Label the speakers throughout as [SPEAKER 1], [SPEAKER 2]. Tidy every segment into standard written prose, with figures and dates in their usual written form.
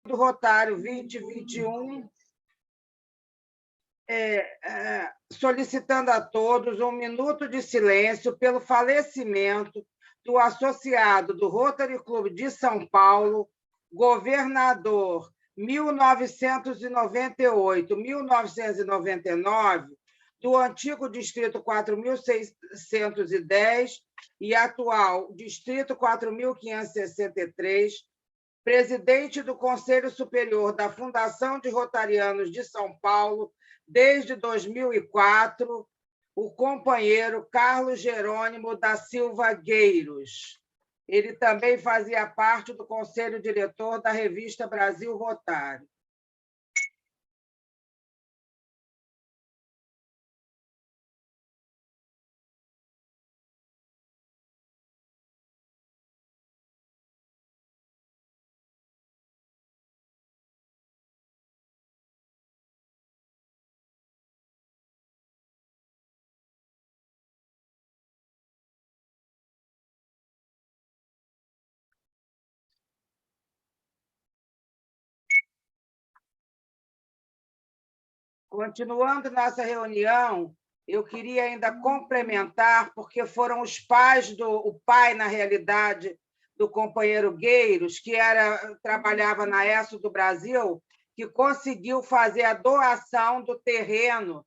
[SPEAKER 1] do Rotário 2021, solicitando a todos um minuto de silêncio pelo falecimento do associado do Rotary Clube de São Paulo, governador 1998-1999, do antigo Distrito 4.610 e atual Distrito 4.563, presidente do Conselho Superior da Fundação de Rotarianos de São Paulo desde 2004, o companheiro Carlos Jerônimo da Silva Gueiros. Ele também fazia parte do Conselho Diretor da revista Brasil Rotário. Continuando nossa reunião, eu queria ainda complementar, porque foram os pais o pai, na realidade, do companheiro Gueiros, que trabalhava na ESSO do Brasil, que conseguiu fazer a doação do terreno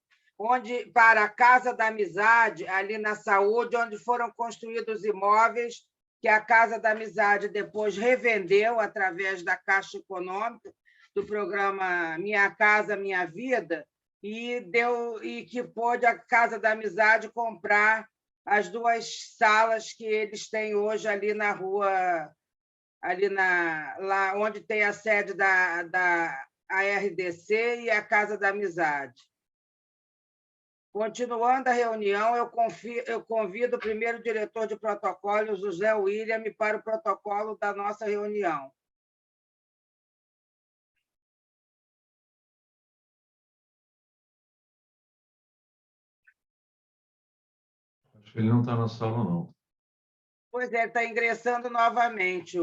[SPEAKER 1] para a Casa da Amizade, ali na Saúde, onde foram construídos os imóveis, que a Casa da Amizade depois revendeu através da Caixa Econômica, do programa Minha Casa Minha Vida, e que pôde a Casa da Amizade comprar as 2 salas que eles têm hoje ali na rua, lá onde tem a sede da ARDC e a Casa da Amizade. Continuando a reunião, eu convido o primeiro diretor de protocolo, José William, para o protocolo da nossa reunião.
[SPEAKER 2] Ele não está na sala, não.
[SPEAKER 1] Pois é, ele está ingressando novamente.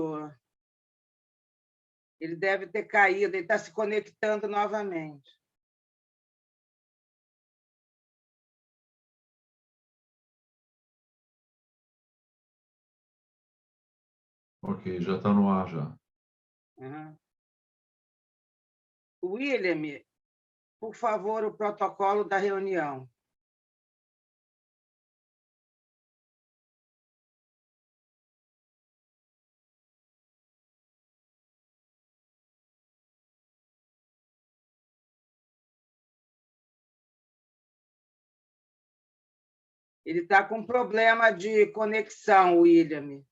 [SPEAKER 1] Ele deve ter caído, ele está se conectando novamente.
[SPEAKER 2] Ok, já está no ar, já.
[SPEAKER 1] Uhum. William, por favor, o protocolo da reunião. Ele está com problema de conexão, William.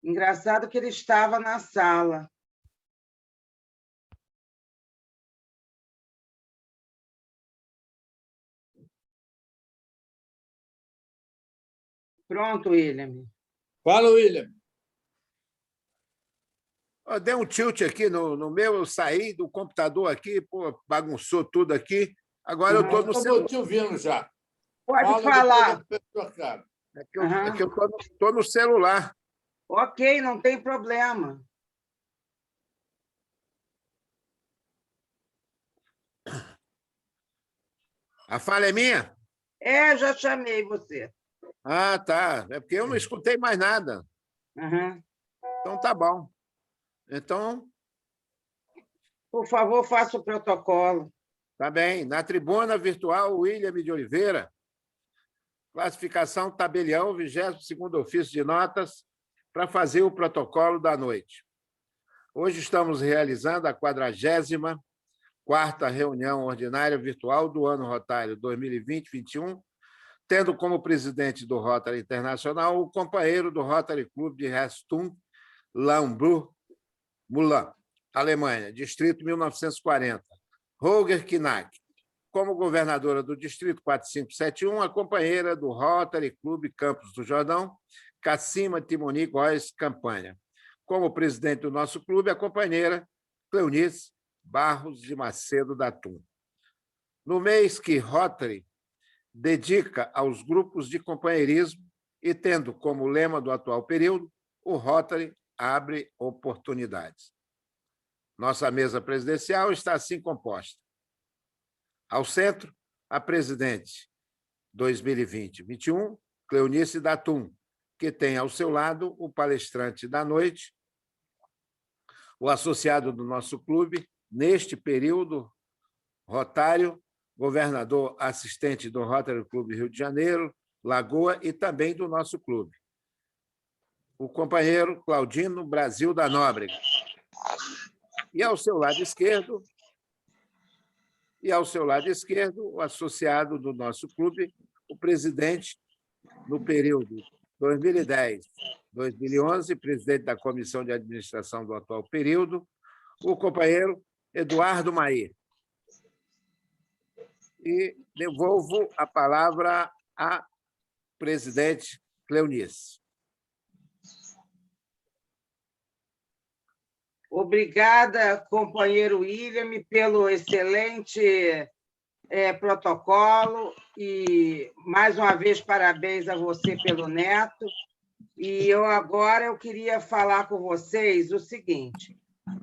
[SPEAKER 1] Engraçado que ele estava na sala. Pronto, William.
[SPEAKER 3] Fala, William.
[SPEAKER 4] Dei um tilt aqui no meu, eu saí do computador aqui, pô, bagunçou tudo aqui. Agora eu estou no celular.
[SPEAKER 3] Estou te ouvindo já.
[SPEAKER 1] Pode falar.
[SPEAKER 4] É que eu estou no celular.
[SPEAKER 1] Ok, não tem problema.
[SPEAKER 4] A fala é minha?
[SPEAKER 1] Já chamei você.
[SPEAKER 4] Ah, tá. É porque eu não escutei mais nada.
[SPEAKER 1] Uhum.
[SPEAKER 4] Então, tá bom. Então...
[SPEAKER 1] Por favor, faça o protocolo.
[SPEAKER 4] Tá bem. Na tribuna virtual, William de Oliveira. Classificação tabelião, 22º ofício de notas, para fazer o protocolo da noite. Hoje estamos realizando a 44ª reunião ordinária virtual do ano Rotário 2020-21, tendo como presidente do Rotary Internacional o companheiro do Rotary Club de Restung, Lambrou, Mulan, Alemanha, Distrito 1940, Holger Knack. Como governadora do Distrito 4571, a companheira do Rotary Clube Campos do Jordão, Cassima Timonique Royce Campanha. Como presidente do nosso clube, a companheira Cleonice Barros de Macedo da Tum. No mês que Rotary dedica aos grupos de companheirismo e tendo como lema do atual período, o Rotary abre oportunidades. Nossa mesa presidencial está assim composta. Ao centro, a presidente 2020-21, Cleonice Datum, que tem ao seu lado o palestrante da noite, o associado do nosso clube, neste período, Rotário, governador assistente do Rotary Clube Rio de Janeiro, Lagoa e também do nosso clube. O companheiro Claudino Brasil da Nóbrega. E ao seu lado esquerdo, o associado do nosso clube, o presidente, no período 2010-2011, presidente da comissão de administração do atual período, o companheiro Eduardo Mair. E devolvo a palavra à presidente Cleonice.
[SPEAKER 1] Obrigada, companheiro William, pelo excelente protocolo e, mais uma vez, parabéns a você pelo neto. E eu queria falar com vocês o seguinte: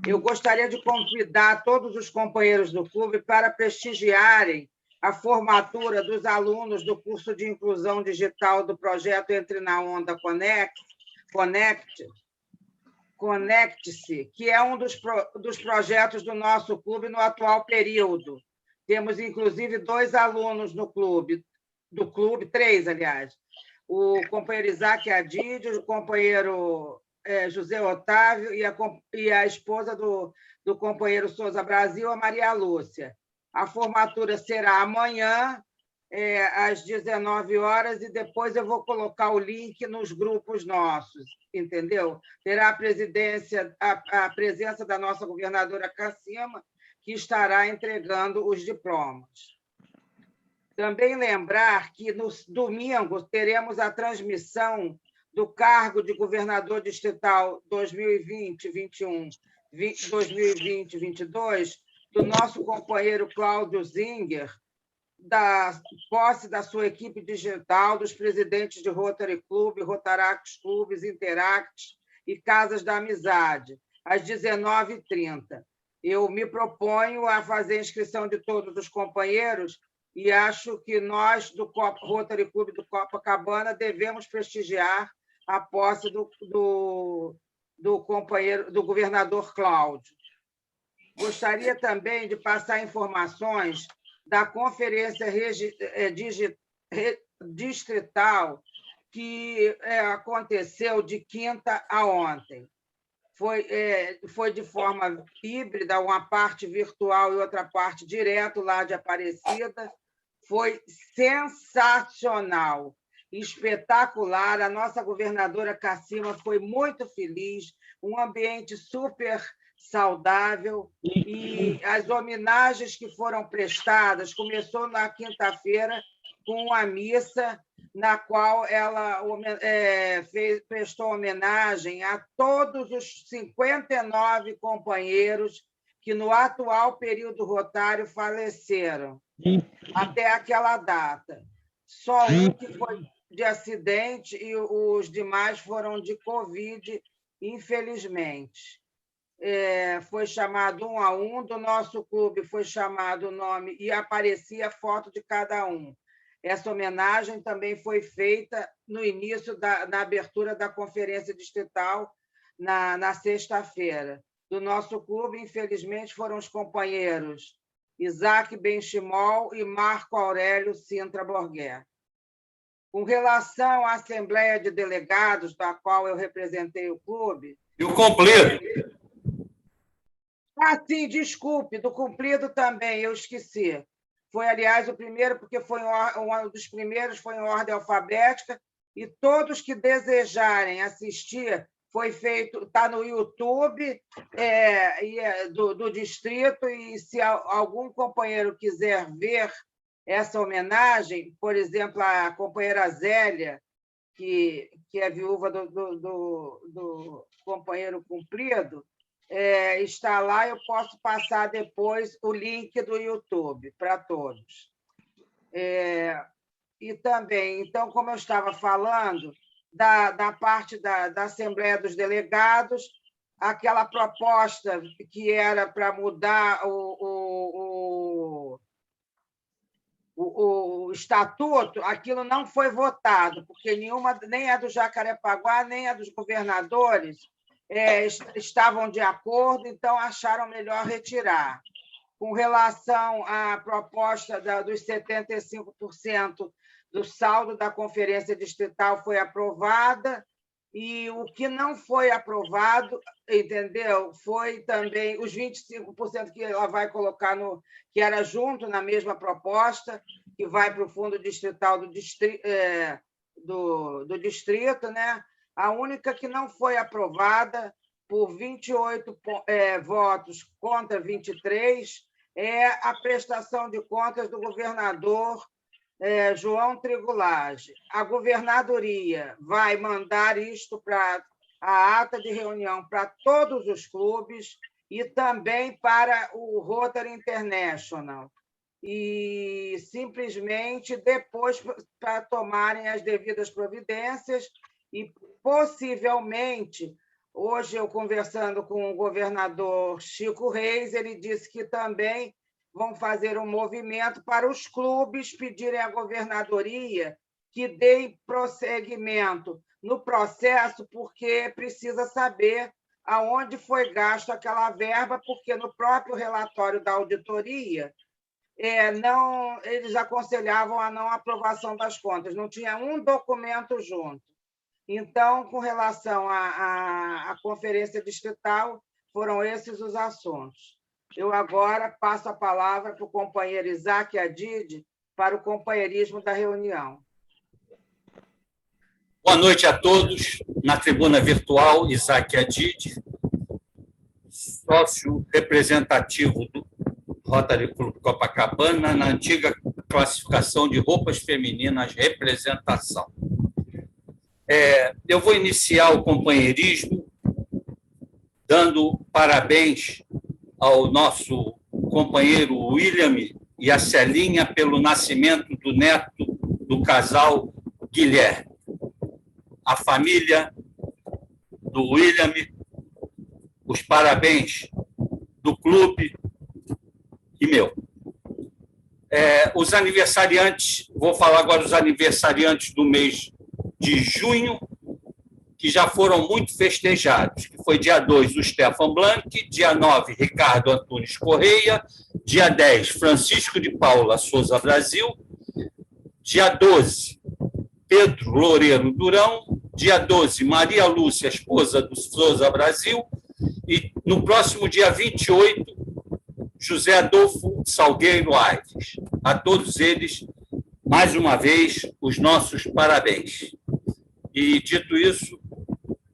[SPEAKER 1] eu gostaria de convidar todos os companheiros do clube para prestigiarem a formatura dos alunos do curso de inclusão digital do projeto Entre na Onda Conecte-se, que é um dos projetos do nosso clube no atual período. Temos, inclusive, 2 alunos no clube, três, aliás. O companheiro Isaac Adídio, o companheiro José Otávio e a esposa do companheiro Souza Brasil, a Maria Lúcia. A formatura será amanhã, às 19 horas, e depois eu vou colocar o link nos grupos nossos, entendeu? Terá a presença da nossa governadora Cassima, que estará entregando os diplomas. Também lembrar que, no domingo, teremos a transmissão do cargo de governador distrital 2020-21, 2020-22, do nosso companheiro Cláudio Zinger, da posse da sua equipe digital, dos presidentes de Rotary Club, Rotaracts Clubes, Interacts e Casas da Amizade, às 19h30. Eu me proponho a fazer a inscrição de todos os companheiros e acho que nós, do Rotary Clube do Copacabana, devemos prestigiar a posse do governador Cláudio. Gostaria também de passar informações da conferência distrital que aconteceu de quinta a ontem. Foi de forma híbrida, uma parte virtual e outra parte direto lá de Aparecida. Foi sensacional, espetacular. A nossa governadora Cassima foi muito feliz, um ambiente super saudável, e as homenagens que foram prestadas começou na quinta-feira com a missa, na qual ela prestou homenagem a todos os 59 companheiros que, no atual período rotário, faleceram até aquela data. Só um que foi de acidente e os demais foram de Covid, infelizmente. Foi chamado 1 a 1, do nosso clube foi chamado o nome e aparecia a foto de cada um. Essa homenagem também foi feita no início, na abertura da conferência distrital, na sexta-feira. Do nosso clube, infelizmente, foram os companheiros Isaac Benchimol e Marco Aurélio Sintra Borguer. Com relação à Assembleia de Delegados, da qual eu representei o clube...
[SPEAKER 3] E o completo?
[SPEAKER 1] Sim, desculpe, do cumprido também, eu esqueci. Foi, aliás, o primeiro, porque foi um dos primeiros, foi em ordem alfabética, e todos que desejarem assistir, foi feito, está no YouTube do distrito, e se algum companheiro quiser ver essa homenagem, por exemplo, a companheira Zélia, que é viúva do companheiro cumprido, está lá, eu posso passar depois o link do YouTube para todos. E também, então, como eu estava falando, da parte da Assembleia dos Delegados, aquela proposta que era para mudar o estatuto, aquilo não foi votado, porque nenhuma, nem a do Jacarepaguá, nem a dos governadores estavam de acordo, então acharam melhor retirar. Com relação à proposta dos 75% do saldo da Conferência Distrital foi aprovada, e o que não foi aprovado, entendeu? Foi também os 25% que ela vai colocar que era junto na mesma proposta, que vai para o Fundo Distrital do distrito, né? A única que não foi aprovada, por 28 votos contra 23, é a prestação de contas do governador João Trigulage. A governadoria vai mandar isto para a ata de reunião para todos os clubes e também para o Rotary International. E simplesmente depois para tomarem as devidas providências e possivelmente, hoje eu conversando com o governador Chico Reis, ele disse que também vão fazer um movimento para os clubes pedirem à governadoria que dê prosseguimento no processo, porque precisa saber aonde foi gasto aquela verba, porque no próprio relatório da auditoria eles aconselhavam a não aprovação das contas, não tinha um documento junto. Então, com relação à Conferência Distrital, foram esses os assuntos. Eu agora passo a palavra para o companheiro Isaac Adide para o companheirismo da reunião.
[SPEAKER 5] Boa noite a todos. Na tribuna virtual, Isaac Adide, sócio representativo do Rotary Clube Copacabana, na antiga classificação de roupas femininas representação. Eu vou iniciar o companheirismo dando parabéns ao nosso companheiro William e a Celinha pelo nascimento do neto do casal Guilherme. A família do William, os parabéns do clube e meu. Os aniversariantes, vou falar agora dos aniversariantes do mês de junho, que já foram muito festejados, que foi dia 2, o Stefan Blanc, dia 9, Ricardo Antunes Correia, dia 10, Francisco de Paula Souza Brasil, dia 12, Pedro Loureiro Durão, dia 12, Maria Lúcia, esposa do Souza Brasil, e no próximo dia 28, José Adolfo Salgueiro Aires. A todos eles, mais uma vez, os nossos parabéns. E, dito isso,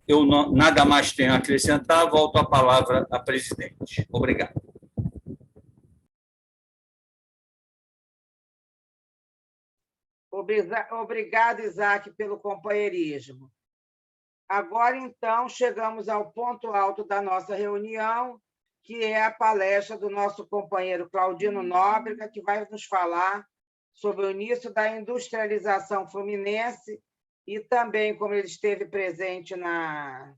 [SPEAKER 5] eu nada mais tenho a acrescentar, volto a palavra à presidente. Obrigado.
[SPEAKER 1] Obrigado, Isaac, pelo companheirismo. Agora, então, chegamos ao ponto alto da nossa reunião, que é a palestra do nosso companheiro Claudino Nóbrega, que vai nos falar sobre o início da industrialização fluminense e também, como ele esteve presente na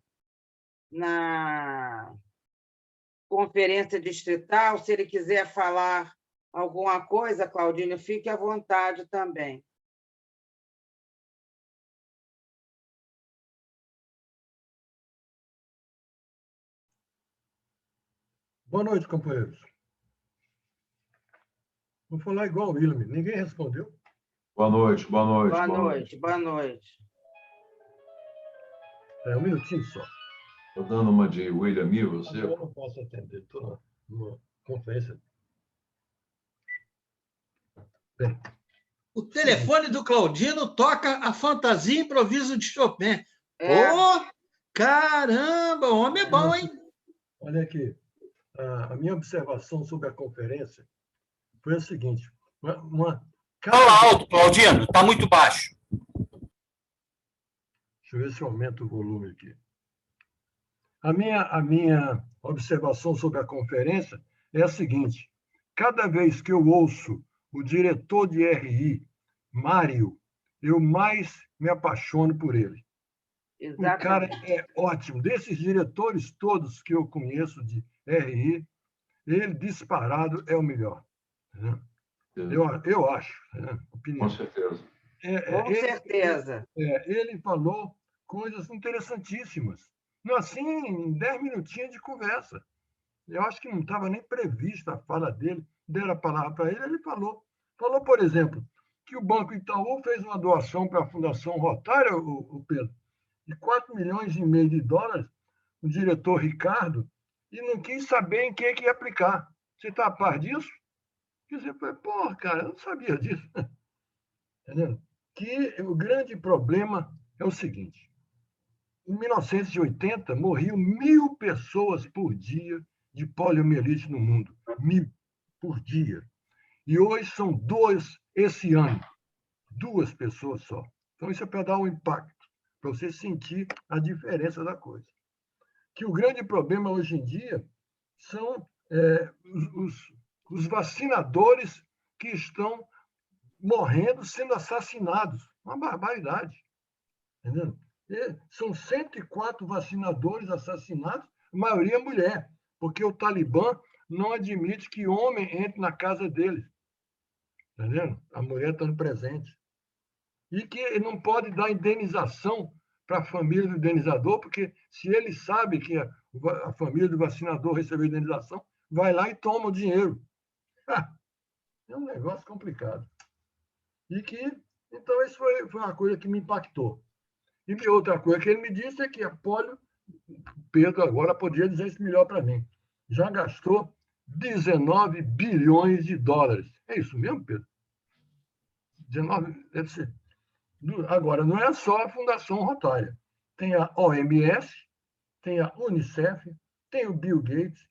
[SPEAKER 1] conferência distrital, se ele quiser falar alguma coisa, Claudino, fique à vontade também.
[SPEAKER 6] Boa noite, companheiros. Vou falar igual o William. Ninguém respondeu.
[SPEAKER 2] Boa noite, boa noite.
[SPEAKER 1] Boa noite, boa noite.
[SPEAKER 6] Um minutinho só.
[SPEAKER 2] Estou dando uma de William e você.
[SPEAKER 6] Eu não posso atender, estou numa conferência. Bem.
[SPEAKER 7] O telefone do Claudino toca a fantasia improviso de Chopin. Caramba, o homem é bom, hein?
[SPEAKER 6] Olha aqui. A minha observação sobre a conferência foi a seguinte.
[SPEAKER 5] Fala alto, Claudino, está muito baixo.
[SPEAKER 6] Deixa eu ver se eu aumento o volume aqui. A minha observação sobre a conferência é a seguinte. Cada vez que eu ouço o diretor de RI, Mário, eu mais me apaixono por ele. O cara
[SPEAKER 1] Exatamente.
[SPEAKER 6] é ótimo. Desses diretores todos que eu conheço de RI, ele disparado é o melhor. Né? Eu acho, né? Opinião.
[SPEAKER 2] Com certeza.
[SPEAKER 1] Com certeza.
[SPEAKER 6] Ele falou coisas interessantíssimas. Não, assim, em 10 minutinhos de conversa. Eu acho que não estava nem prevista a fala dele. Deram a palavra para ele, ele falou. Falou, por exemplo, que o Banco Itaú fez uma doação para a Fundação Rotária, o Pedro, de 4,5 milhões de dólares, o diretor Ricardo, e não quis saber em que ia aplicar. Você está a par disso? E você falou, pô, cara, eu não sabia disso. Entendeu? Que o grande problema é o seguinte: em 1980, morriam 1.000 pessoas por dia de poliomielite no mundo. 1.000 por dia. E hoje são 2 esse ano. 2 pessoas só. Então, isso é para dar um impacto, para você sentir a diferença da coisa. Que o grande problema hoje em dia são os vacinadores que estão morrendo, sendo assassinados. Uma barbaridade. Entendeu? São 104 vacinadores assassinados, a maioria mulher, porque o Talibã não admite que homem entre na casa deles. Entendeu? A mulher estando presente. E que não pode dar indenização para a família do indenizador, porque se ele sabe que a família do vacinador recebeu indenização, vai lá e toma o dinheiro. É um negócio complicado. Então, isso foi uma coisa que me impactou. E outra coisa que ele me disse é que a polio, Pedro agora podia dizer isso melhor para mim, já gastou 19 bilhões de dólares. É isso mesmo, Pedro? 19, deve ser. Agora, não é só a Fundação Rotária. Tem a OMS, tem a Unicef, tem o Bill Gates,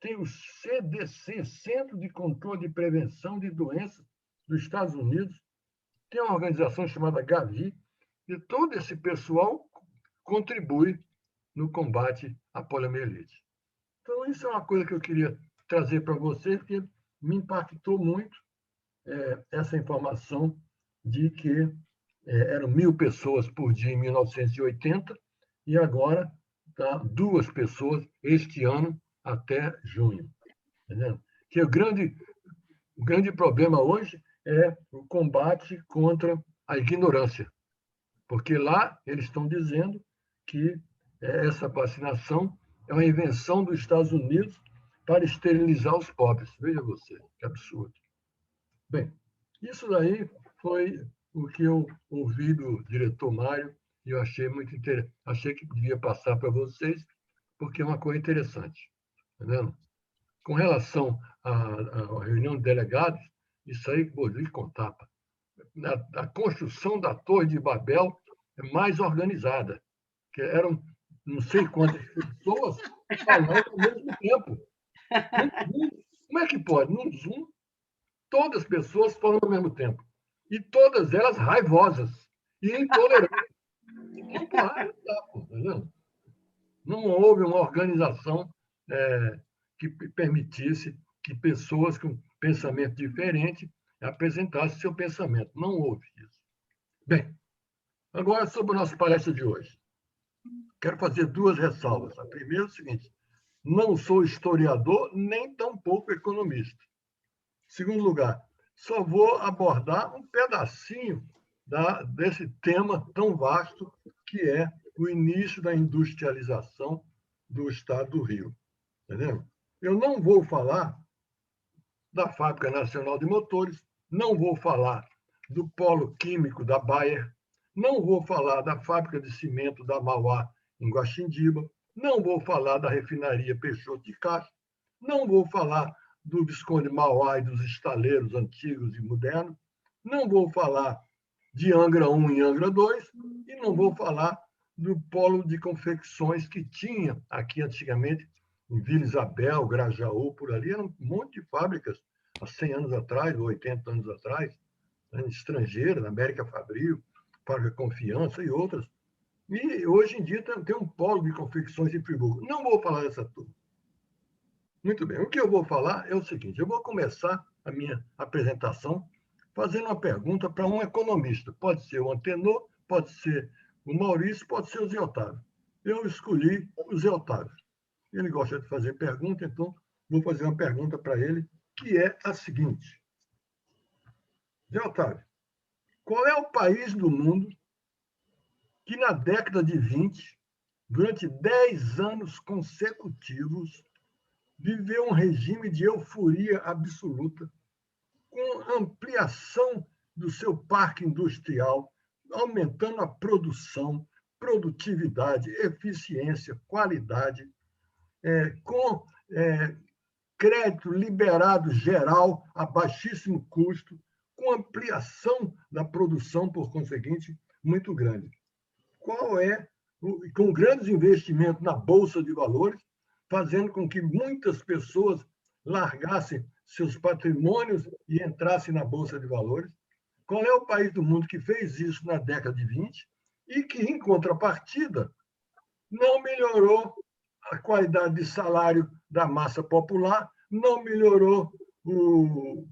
[SPEAKER 6] tem o CDC, Centro de Controle e Prevenção de Doenças dos Estados Unidos, tem uma organização chamada Gavi, e todo esse pessoal contribui no combate à poliomielite. Então, isso é uma coisa que eu queria trazer para vocês, porque me impactou muito essa informação de que eram 1.000 pessoas por dia em 1980 e agora tá 2 pessoas este ano até junho. Entendeu? Que o grande problema hoje é o combate contra a ignorância, porque lá eles estão dizendo que essa vacinação é uma invenção dos Estados Unidos para esterilizar os pobres. Veja você, que absurdo. Bem, isso daí foi o que eu ouvi do diretor Mário e eu achei muito interessante. Achei que devia passar para vocês, porque é uma coisa interessante. Entendeu? Com relação à reunião de delegados, isso aí vou lhe contar. A construção da Torre de Babel é mais organizada, que eram não sei quantas pessoas falando ao mesmo tempo. Como é que pode? Num Zoom, todas as pessoas falando ao mesmo tempo. E todas elas raivosas e intolerantes. Não pode, não houve uma organização que permitisse que pessoas com pensamento diferente apresentassem seu pensamento. Não houve isso. Bem, agora sobre a nossa palestra de hoje. Quero fazer 2 ressalvas. A primeira é o seguinte: não sou historiador, nem tampouco economista. Em segundo lugar, só vou abordar um pedacinho desse tema tão vasto que é o início da industrialização do Estado do Rio. Entendeu? Eu não vou falar da Fábrica Nacional de Motores, não vou falar do polo químico da Bayer, não vou falar da fábrica de cimento da Mauá, em Guaxindiba, não vou falar da refinaria Peixoto de Castro, não vou falar do Visconde Mauá e dos estaleiros antigos e modernos, não vou falar de Angra 1 e Angra 2, e não vou falar do polo de confecções que tinha aqui antigamente, em Vila Isabel, Grajaú, por ali, eram um monte de fábricas, há 100 anos atrás, ou 80 anos atrás, estrangeiras, América Fabril, Fábrica Confiança e outras. E hoje em dia tem um polo de confecções em Friburgo. Não vou falar dessa turma. Muito bem. O que eu vou falar é o seguinte: eu vou começar a minha apresentação fazendo uma pergunta para um economista. Pode ser o Antenor, pode ser O Maurício pode ser o Zé Otávio. Eu escolhi o Zé Otávio. Ele gosta de fazer pergunta, então vou fazer uma pergunta para ele, que é a seguinte. Zé Otávio, qual é o país do mundo que na década de 20, durante 10 anos consecutivos, viveu um regime de euforia absoluta, com ampliação do seu parque industrial, aumentando a produção, produtividade, eficiência, qualidade, com crédito liberado geral a baixíssimo custo, com ampliação da produção, por conseguinte, muito grande. Qual é, com grandes investimentos na Bolsa de Valores, fazendo com que muitas pessoas largassem seus patrimônios e entrassem na Bolsa de Valores? Qual é o país do mundo que fez isso na década de 20 e que, em contrapartida, não melhorou a qualidade de salário da massa popular, não melhorou o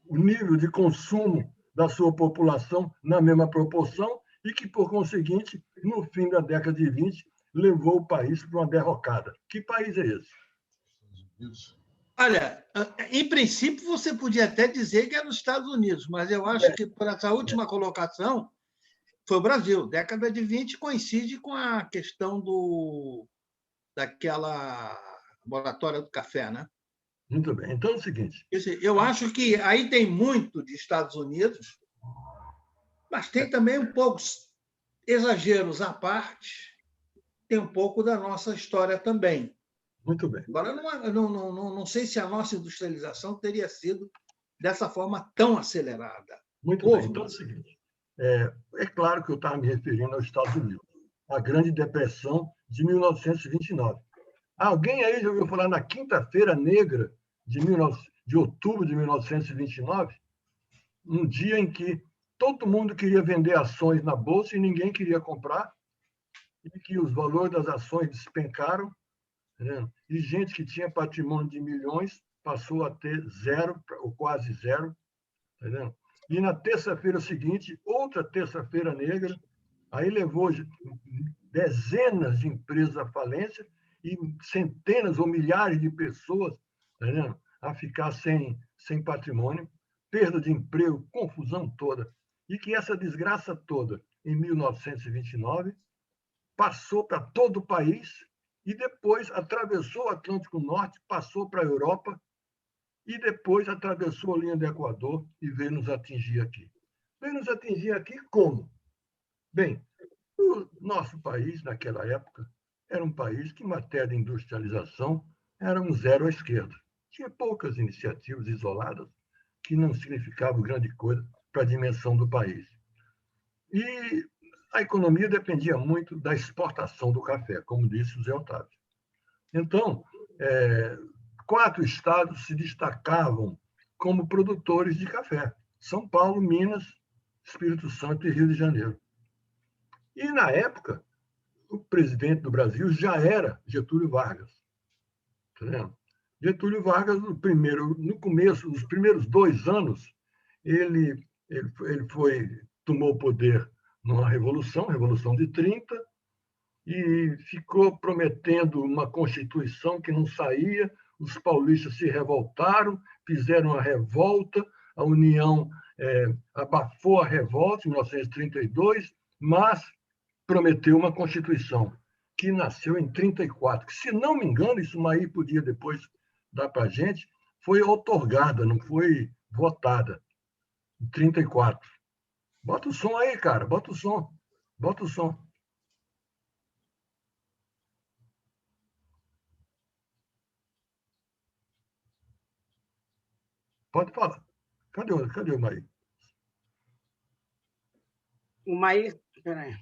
[SPEAKER 6] nível de consumo da sua população na mesma proporção e que, por conseguinte, no fim da década de 20, levou o país para uma derrocada? Que país é esse?
[SPEAKER 7] Olha, em princípio, você podia até dizer que é nos Estados Unidos, mas eu acho que, por essa última colocação, foi o Brasil. Década de 20 coincide com a questão daquela laboratória do café, né?
[SPEAKER 6] Muito bem. Então é o seguinte.
[SPEAKER 7] Eu acho que aí tem muito de Estados Unidos, mas tem também um pouco, exageros à parte, tem um pouco da nossa história também.
[SPEAKER 6] Muito bem.
[SPEAKER 7] Agora, não sei se a nossa industrialização teria sido dessa forma tão acelerada.
[SPEAKER 6] Muito bem. Então é o seguinte. É claro que eu estava me referindo aos Estados Unidos. A Grande Depressão de 1929. Alguém aí já ouviu falar na Quinta-feira Negra de outubro de 1929? Um dia em que todo mundo queria vender ações na Bolsa e ninguém queria comprar, e que os valores das ações despencaram, né? E gente que tinha patrimônio de milhões passou a ter zero, ou quase zero. Tá? E na terça-feira seguinte, outra terça-feira negra, aí levou dezenas de empresas à falência e centenas ou milhares de pessoas, tá vendo, a ficar sem patrimônio, perda de emprego, confusão toda. E que essa desgraça toda, em 1929, passou para todo o país e depois atravessou o Atlântico Norte, passou para a Europa e depois atravessou a linha do Equador e veio nos atingir aqui. Veio nos atingir aqui como? Bem, o nosso país, naquela época, era um país que, em matéria de industrialização, era um zero à esquerda. Tinha poucas iniciativas isoladas que não significavam grande coisa para a dimensão do país. E a economia dependia muito da exportação do café, como disse o Zé Otávio. Então, 4 estados se destacavam como produtores de café: São Paulo, Minas, Espírito Santo e Rio de Janeiro. E, na época, o presidente do Brasil já era Getúlio Vargas. Tá vendo? Getúlio Vargas, no começo, nos primeiros 2 anos, ele tomou o poder numa Revolução de 30, e ficou prometendo uma Constituição que não saía. Os paulistas se revoltaram, fizeram a revolta, a União abafou a revolta em 1932, mas prometeu uma Constituição que nasceu em 34, que, se não me engano, isso aí podia depois dar para a gente, foi outorgada, não foi votada, em 34. Bota o som aí, cara, bota o som. Pode falar. Cadê o Maí?
[SPEAKER 1] O Maí... Peraí.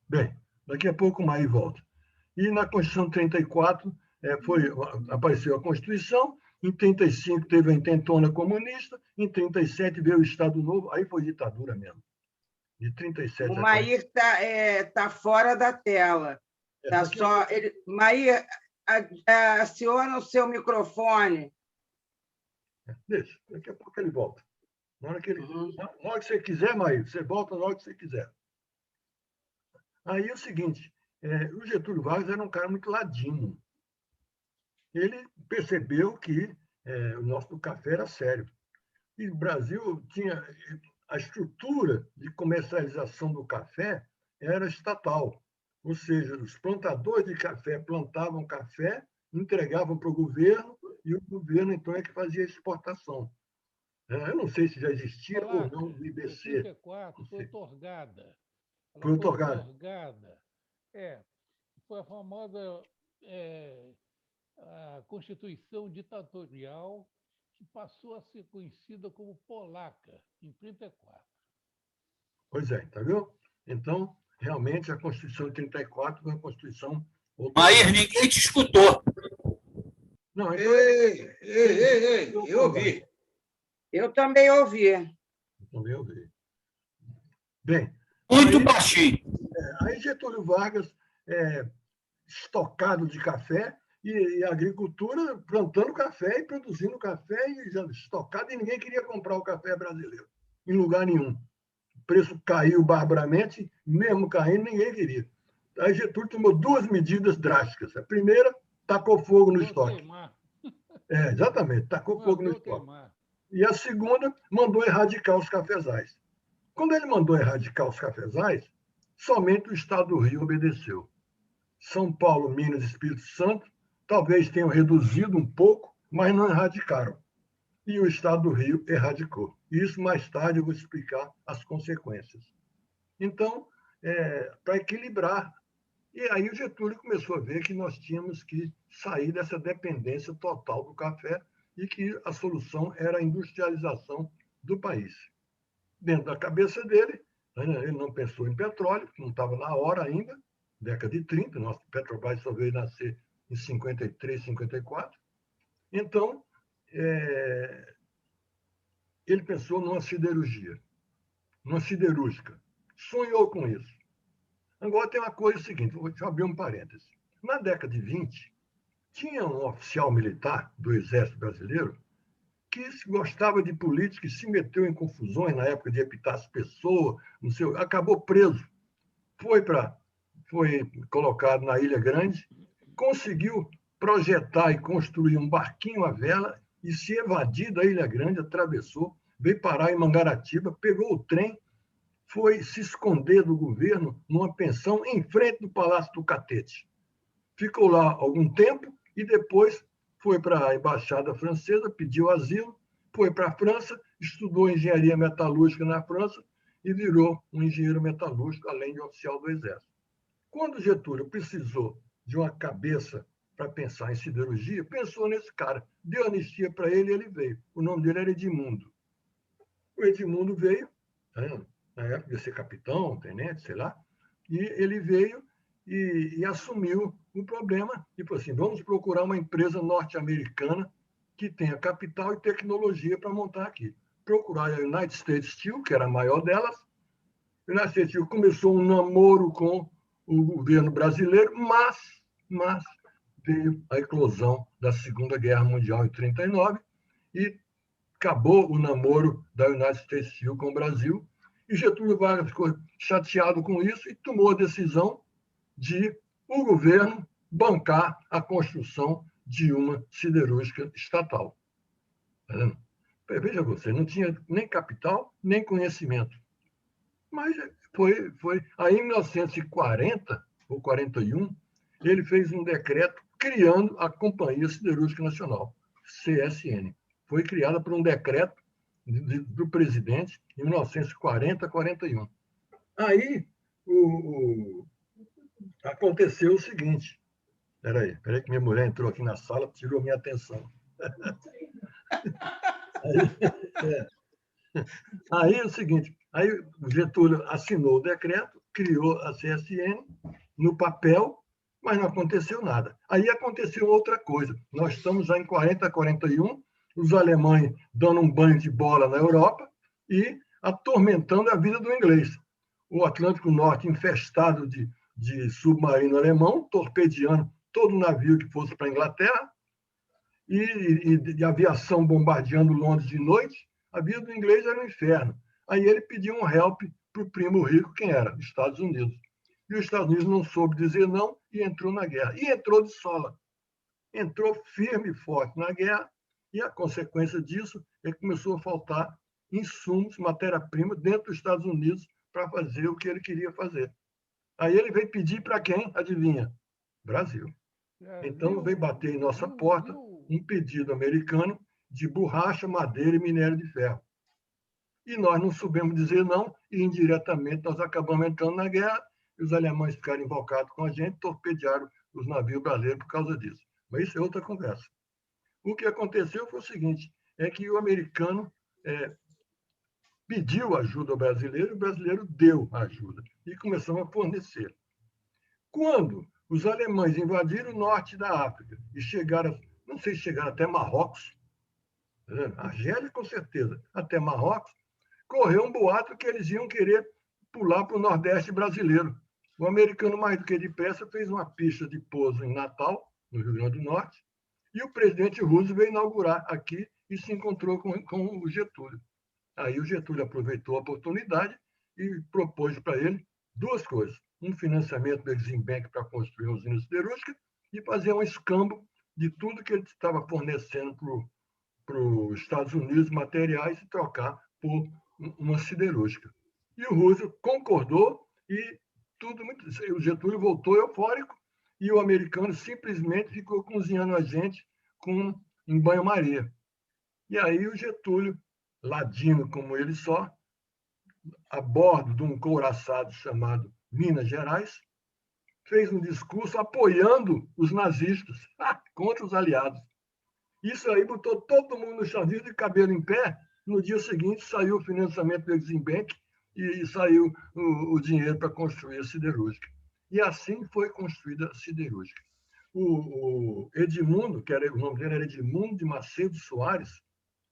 [SPEAKER 6] Bem, daqui a pouco o Maí volta. E na Constituição de 34 apareceu a Constituição, em 35 teve a intentona comunista, em 37 veio o Estado Novo, aí foi ditadura mesmo. De 37
[SPEAKER 1] o Maí está fora da tela. Tá só, Maí, aciona o seu microfone.
[SPEAKER 6] Deixa, daqui a pouco ele volta. Na hora que você quiser, Maí, você volta na hora que você quiser. Aí é o seguinte, o Getúlio Vargas era um cara muito ladino. Ele percebeu que o nosso café era sério. E o Brasil tinha a estrutura de comercialização do café era estatal, ou seja, os plantadores de café plantavam café, entregavam para o governo e o governo então é que fazia a exportação. Eu não sei se já existia ou não o IBC.
[SPEAKER 8] Em 34 foi otorgada.
[SPEAKER 6] Foi otorgada.
[SPEAKER 8] Foi a famosa a Constituição Ditatorial, que passou a ser conhecida como polaca, em 34.
[SPEAKER 6] Pois é, tá vendo? Então, realmente, a Constituição de 34 foi uma Constituição...
[SPEAKER 5] Maír, ninguém te escutou.
[SPEAKER 6] Não, então...
[SPEAKER 7] Ei, eu ouvi.
[SPEAKER 1] Eu também ouvi.
[SPEAKER 6] Também ouvi. Bem...
[SPEAKER 5] Muito baixinho.
[SPEAKER 6] Aí Getúlio Vargas, estocado de café, e a agricultura plantando café e produzindo café, e estocado, e ninguém queria comprar o café brasileiro, em lugar nenhum. O preço caiu barbaramente, mesmo caindo, ninguém queria. Aí Getúlio tomou duas medidas drásticas. A primeira, tacou fogo no estoque. Exatamente, tacou fogo no estoque. E a segunda, mandou erradicar os cafezais. Quando ele mandou erradicar os cafezais, somente o Estado do Rio obedeceu. São Paulo, Minas e Espírito Santo talvez tenham reduzido um pouco, mas não erradicaram. E o Estado do Rio erradicou. Isso mais tarde eu vou explicar as consequências. Então, para equilibrar. E aí o Getúlio começou a ver que nós tínhamos que sair dessa dependência total do café e que a solução era a industrialização do país. Dentro da cabeça dele, ele não pensou em petróleo, não estava na hora ainda, década de 30, nosso Petrobras só veio nascer em 53, 54. Então, ele pensou numa siderurgia, numa siderúrgica. Sonhou com isso. Agora tem uma coisa seguinte, vou abrir um parêntese. Na década de 20, tinha um oficial militar do Exército Brasileiro que gostava de política e se meteu em confusões na época de Epitácio Pessoa, não sei, acabou preso. Foi colocado na Ilha Grande, conseguiu projetar e construir um barquinho à vela e se evadir da Ilha Grande, atravessou, veio parar em Mangaratiba, pegou o trem, foi se esconder do governo numa pensão em frente do Palácio do Catete. Ficou lá algum tempo e depois foi para a Embaixada Francesa, pediu asilo, foi para a França, estudou engenharia metalúrgica na França e virou um engenheiro metalúrgico, além de oficial do Exército. Quando Getúlio precisou de uma cabeça para pensar em siderurgia, pensou nesse cara, deu anistia para ele e ele veio. O nome dele era Edmundo. O Edmundo veio, na época de ser capitão, tenente, sei lá, e ele veio e assumiu o problema e falou assim, vamos procurar uma empresa norte-americana que tenha capital e tecnologia para montar aqui. Procurar a United States Steel, que era a maior delas. A United States Steel começou um namoro com o governo brasileiro, mas veio a eclosão da Segunda Guerra Mundial em 1939 e acabou o namoro da United States Steel com o Brasil. E Getúlio Vargas ficou chateado com isso e tomou a decisão de o governo bancar a construção de uma siderúrgica estatal. Veja você, não tinha nem capital, nem conhecimento. Mas foi. Aí, em 1940, ou 41, ele fez um decreto criando a Companhia Siderúrgica Nacional, CSN. Foi criada por um decreto do presidente em 1940, 41. Aí, aconteceu o seguinte. Espera aí que minha mulher entrou aqui na sala, tirou minha atenção. Aí é o seguinte, aí o Getúlio assinou o decreto, criou a CSN no papel, mas não aconteceu nada. Aí aconteceu outra coisa. Nós estamos já em 40, 41, os alemães dando um banho de bola na Europa e atormentando a vida do inglês. O Atlântico Norte infestado de submarino alemão, torpedeando todo navio que fosse para a Inglaterra, e de aviação bombardeando Londres de noite. A vida do inglês era um inferno. Aí ele pediu um help para o primo rico, quem era? Estados Unidos. E os Estados Unidos não soube dizer não e entrou na guerra. E entrou de sola. Entrou firme e forte na guerra, e a consequência disso é que começou a faltar insumos, matéria-prima, dentro dos Estados Unidos para fazer o que ele queria fazer. Aí ele veio pedir para quem? Adivinha? Brasil. Então veio bater em nossa porta um pedido americano de borracha, madeira e minério de ferro. E nós não soubemos dizer não, e indiretamente nós acabamos entrando na guerra, e os alemães ficaram invocados com a gente, torpedearam os navios brasileiros por causa disso. Mas isso é outra conversa. O que aconteceu foi o seguinte, é que o americano pediu ajuda ao brasileiro, e o brasileiro deu ajuda, e começamos a fornecer. Quando os alemães invadiram o norte da África e chegaram, não sei se chegaram até Marrocos, Argélia com certeza, até Marrocos, correu um boato que eles iam querer pular para o Nordeste brasileiro. O americano, mais do que depressa, fez uma pista de pouso em Natal, no Rio Grande do Norte, e o presidente Roosevelt veio inaugurar aqui e se encontrou com o Getúlio. Aí o Getúlio aproveitou a oportunidade e propôs para ele duas coisas. Um financiamento do Exim Bank para construir uma usina siderúrgica e fazer um escambo de tudo que ele estava fornecendo para os Estados Unidos, materiais, e trocar por uma siderúrgica. E o Roosevelt concordou e o Getúlio voltou eufórico e o americano simplesmente ficou cozinhando a gente em banho-maria. E aí o Getúlio, ladino como ele só, a bordo de um couraçado chamado Minas Gerais, fez um discurso apoiando os nazistas contra os aliados. Isso aí botou todo mundo no Estados Unidos de cabelo em pé. No dia seguinte saiu o financiamento do Exim Bank e saiu o dinheiro para construir a siderúrgica. E assim foi construída a siderúrgica. O Edmundo, o nome dele era Edmundo de Macedo Soares,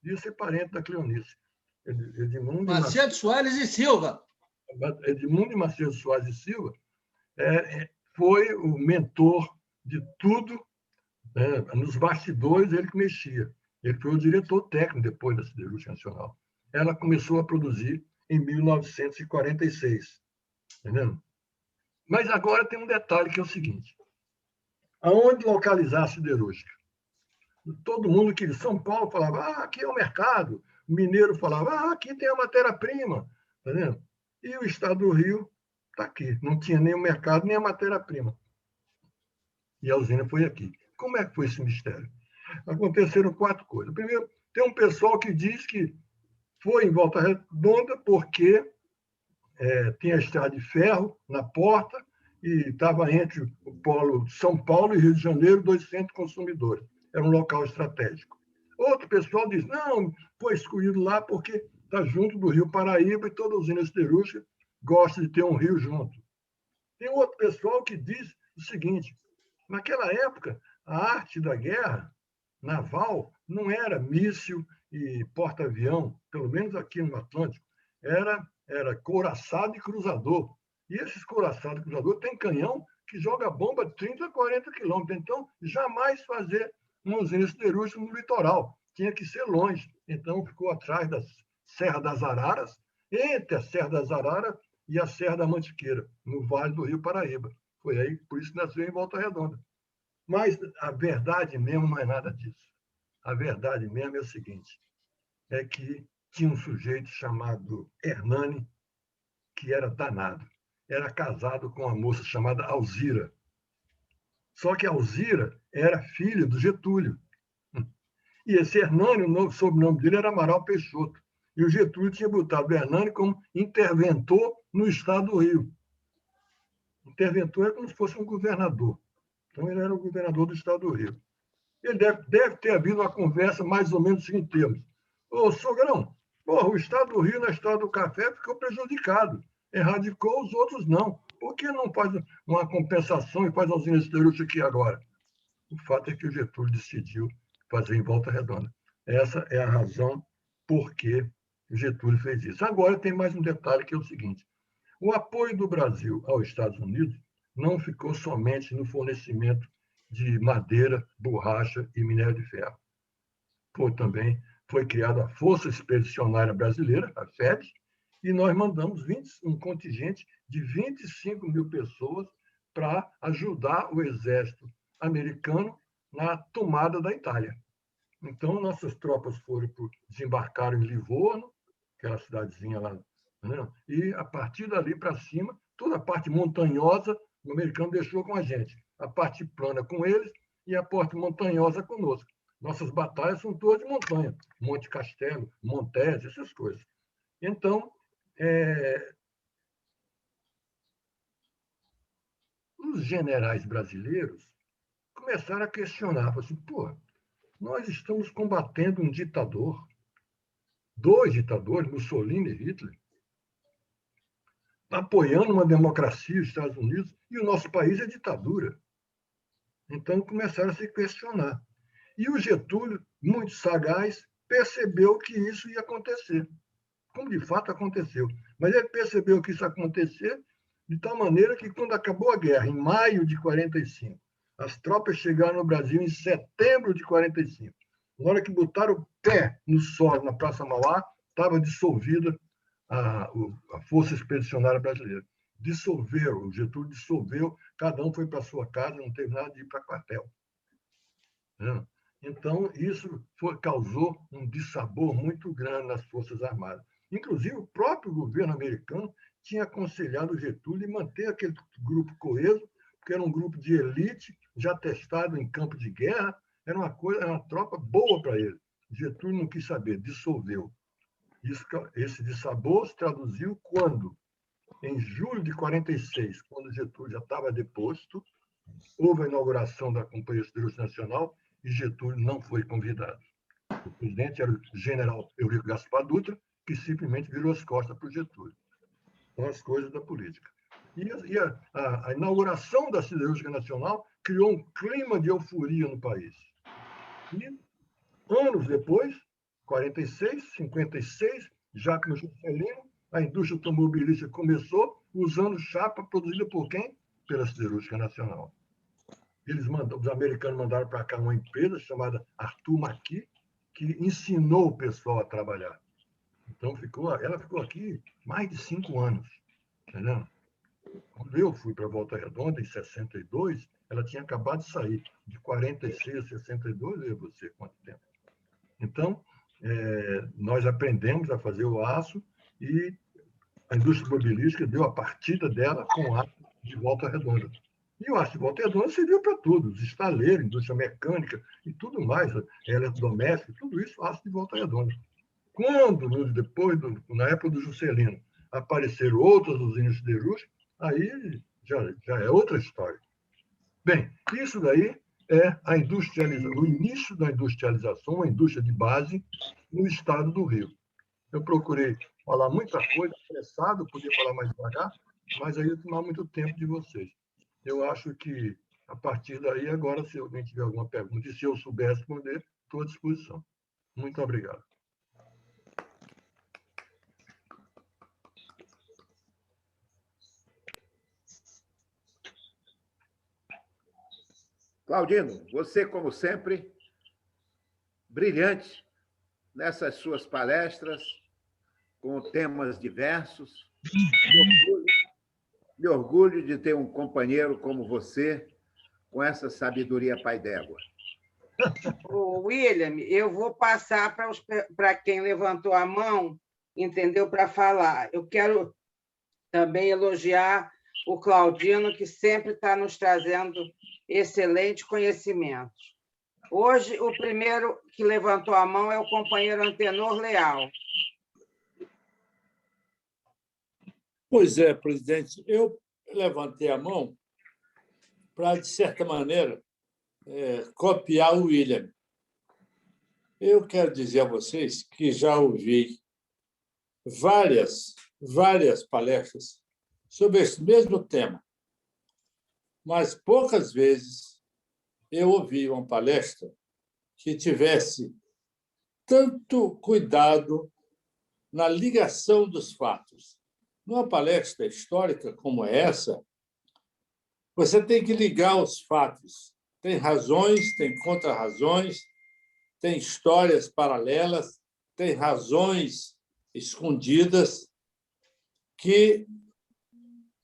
[SPEAKER 6] devia ser parente da Cleonice.
[SPEAKER 7] Macedo Soares e Silva.
[SPEAKER 6] Edmundo de Macedo Soares e Silva foi o mentor de tudo, nos bastidores ele que mexia. Ele foi o diretor técnico depois da Siderúrgica Nacional. Ela começou a produzir em 1946. Entendeu? Mas agora tem um detalhe que é o seguinte. Aonde localizar a siderúrgica? Todo mundo que de São Paulo falava, aqui é o mercado. O mineiro falava, aqui tem a matéria-prima. Entendeu? E o estado do Rio está aqui. Não tinha nem o mercado, nem a matéria-prima. E a usina foi aqui. Como é que foi esse mistério? Aconteceram 4 coisas. Primeiro, tem um pessoal que diz que foi em Volta Redonda porque tinha estrada de ferro na porta e estava entre o polo São Paulo e Rio de Janeiro, 2 centros consumidores. Era um local estratégico. Outro pessoal diz, não, foi escolhido lá porque está junto do Rio Paraíba e toda usina siderúrgica gosta de ter um rio junto. Tem outro pessoal que diz o seguinte, naquela época, a arte da guerra naval não era míssil e porta-avião, pelo menos aqui no Atlântico, era couraçado e cruzador. E esses couraçados e cruzador têm canhão que joga bomba 30 a 40 quilômetros. Então, jamais fazer uma usina siderúrgica no litoral. Tinha que ser longe. Então, ficou atrás da Serra das Araras, entre a Serra das Araras e a Serra da Mantiqueira, no Vale do Rio Paraíba. Foi aí, por isso nasceu em Volta Redonda. Mas a verdade mesmo não é nada disso. A verdade mesmo é o seguinte, é que tinha um sujeito chamado Hernani, que era danado. Era casado com uma moça chamada Alzira. Só que a Alzira era filha do Getúlio. E esse Hernani, o sobrenome dele era Amaral Peixoto. E o Getúlio tinha botado o Hernani como interventor no estado do Rio. Interventor é como se fosse um governador. Então, ele era o governador do estado do Rio. Ele deve ter havido uma conversa mais ou menos em termos. Ô, sogrão, o estado do Rio, na história do café, ficou prejudicado. Erradicou, os outros não. Por que não faz uma compensação e faz a usina siderúrgica aqui agora? O fato é que o Getúlio decidiu fazer em Volta Redonda. Essa é a razão por que o Getúlio fez isso. Agora, tem mais um detalhe, que é o seguinte. O apoio do Brasil aos Estados Unidos não ficou somente no fornecimento de madeira, borracha e minério de ferro. Também foi criada a Força Expedicionária Brasileira, a FEB, e nós mandamos um contingente de 25 mil pessoas para ajudar o exército americano na tomada da Itália. Então, nossas tropas desembarcaram em Livorno, aquela cidadezinha lá, né? E, a partir dali para cima, toda a parte montanhosa, o americano deixou com a gente. A parte plana com eles e a parte montanhosa conosco. Nossas batalhas são todas de montanha. Monte Castelo, Montese, essas coisas. Então, os generais brasileiros começaram a questionar. Assim, pô, nós estamos combatendo um ditador, dois ditadores, Mussolini e Hitler, apoiando uma democracia, os Estados Unidos, e o nosso país é ditadura. Então, começaram a se questionar. E o Getúlio, muito sagaz, percebeu que isso ia acontecer, como de fato aconteceu. Mas ele percebeu que isso ia acontecer de tal maneira que, quando acabou a guerra, em maio de 45, as tropas chegaram no Brasil em setembro de 45. Na hora que botaram o pé no solo, na Praça Mauá, estava dissolvida a Força Expedicionária Brasileira. Dissolveu, o Getúlio dissolveu, cada um foi para a sua casa, não teve nada de ir para quartel. Então, isso causou um dissabor muito grande nas Forças Armadas. Inclusive, o próprio governo americano tinha aconselhado o Getúlio a manter aquele grupo coeso, porque era um grupo de elite, já testado em campo de guerra, era uma tropa boa para ele. Getúlio não quis saber, dissolveu. Esse dissabor se traduziu quando, em julho de 46, quando Getúlio já estava deposto, houve a inauguração da Companhia Siderúrgica Nacional e Getúlio não foi convidado. O presidente era o general Eurico Gaspar Dutra, que simplesmente virou as costas para o Getúlio. São as coisas da política. E a inauguração da Siderúrgica Nacional criou um clima de euforia no país. E, anos depois, 46, 56, já no Juscelino, a indústria automobilística começou usando chapa produzida por quem? Pela Siderúrgica Nacional. Os americanos mandaram para cá uma empresa chamada Arthur Maqui, que ensinou o pessoal a trabalhar. Então, ela ficou aqui mais de 5 anos. Entendeu? Quando eu fui para Volta Redonda, em 62, ela tinha acabado de sair. De 46 a 62, eu você quanto tempo. Então, nós aprendemos a fazer o aço e a indústria automobilística deu a partida dela com o aço de Volta Redonda. E o aço de Volta Redonda serviu para tudo, os estaleiros, indústria mecânica e tudo mais, eletrodoméstico, tudo isso, aço de Volta Redonda. Quando, depois, na época do Juscelino, apareceram outras usinas siderúrgicas, aí já é outra história. Bem, isso daí é o início da industrialização, uma indústria de base no estado do Rio. Eu procurei falar muita coisa, apressado, podia falar mais devagar, mas aí ia tomar muito tempo de vocês. Eu acho que, a partir daí, agora, se alguém tiver alguma pergunta, e se eu souber responder, estou à disposição. Muito obrigado.
[SPEAKER 4] Claudino, você, como sempre, brilhante nessas suas palestras, com temas diversos. Me orgulho de ter um companheiro como você, com essa sabedoria pai d'égua.
[SPEAKER 1] William, eu vou passar para quem levantou a mão, entendeu, para falar. Eu quero também elogiar o Claudino, que sempre está nos trazendo excelentes conhecimentos. Hoje, o primeiro que levantou a mão é o companheiro Antenor Leal.
[SPEAKER 3] Pois é, presidente, eu levantei a mão para, de certa maneira, copiar o William. Eu quero dizer a vocês que já ouvi várias palestras sobre esse mesmo tema, mas poucas vezes eu ouvi uma palestra que tivesse tanto cuidado na ligação dos fatos. Numa palestra histórica como essa, você tem que ligar os fatos. Tem razões, tem contra-razões, tem histórias paralelas, tem razões escondidas, que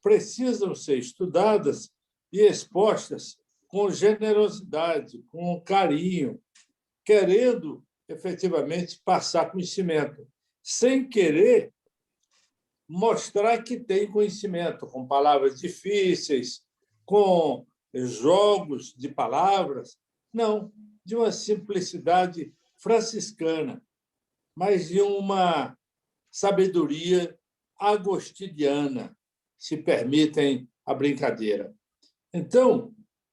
[SPEAKER 3] precisam ser estudadas e expostas com generosidade, com carinho, querendo efetivamente passar conhecimento, sem querer mostrar que tem conhecimento, com palavras difíceis, com jogos de palavras. Não, de uma simplicidade franciscana, mas de uma sabedoria agostiniana, se permitem a brincadeira. Então,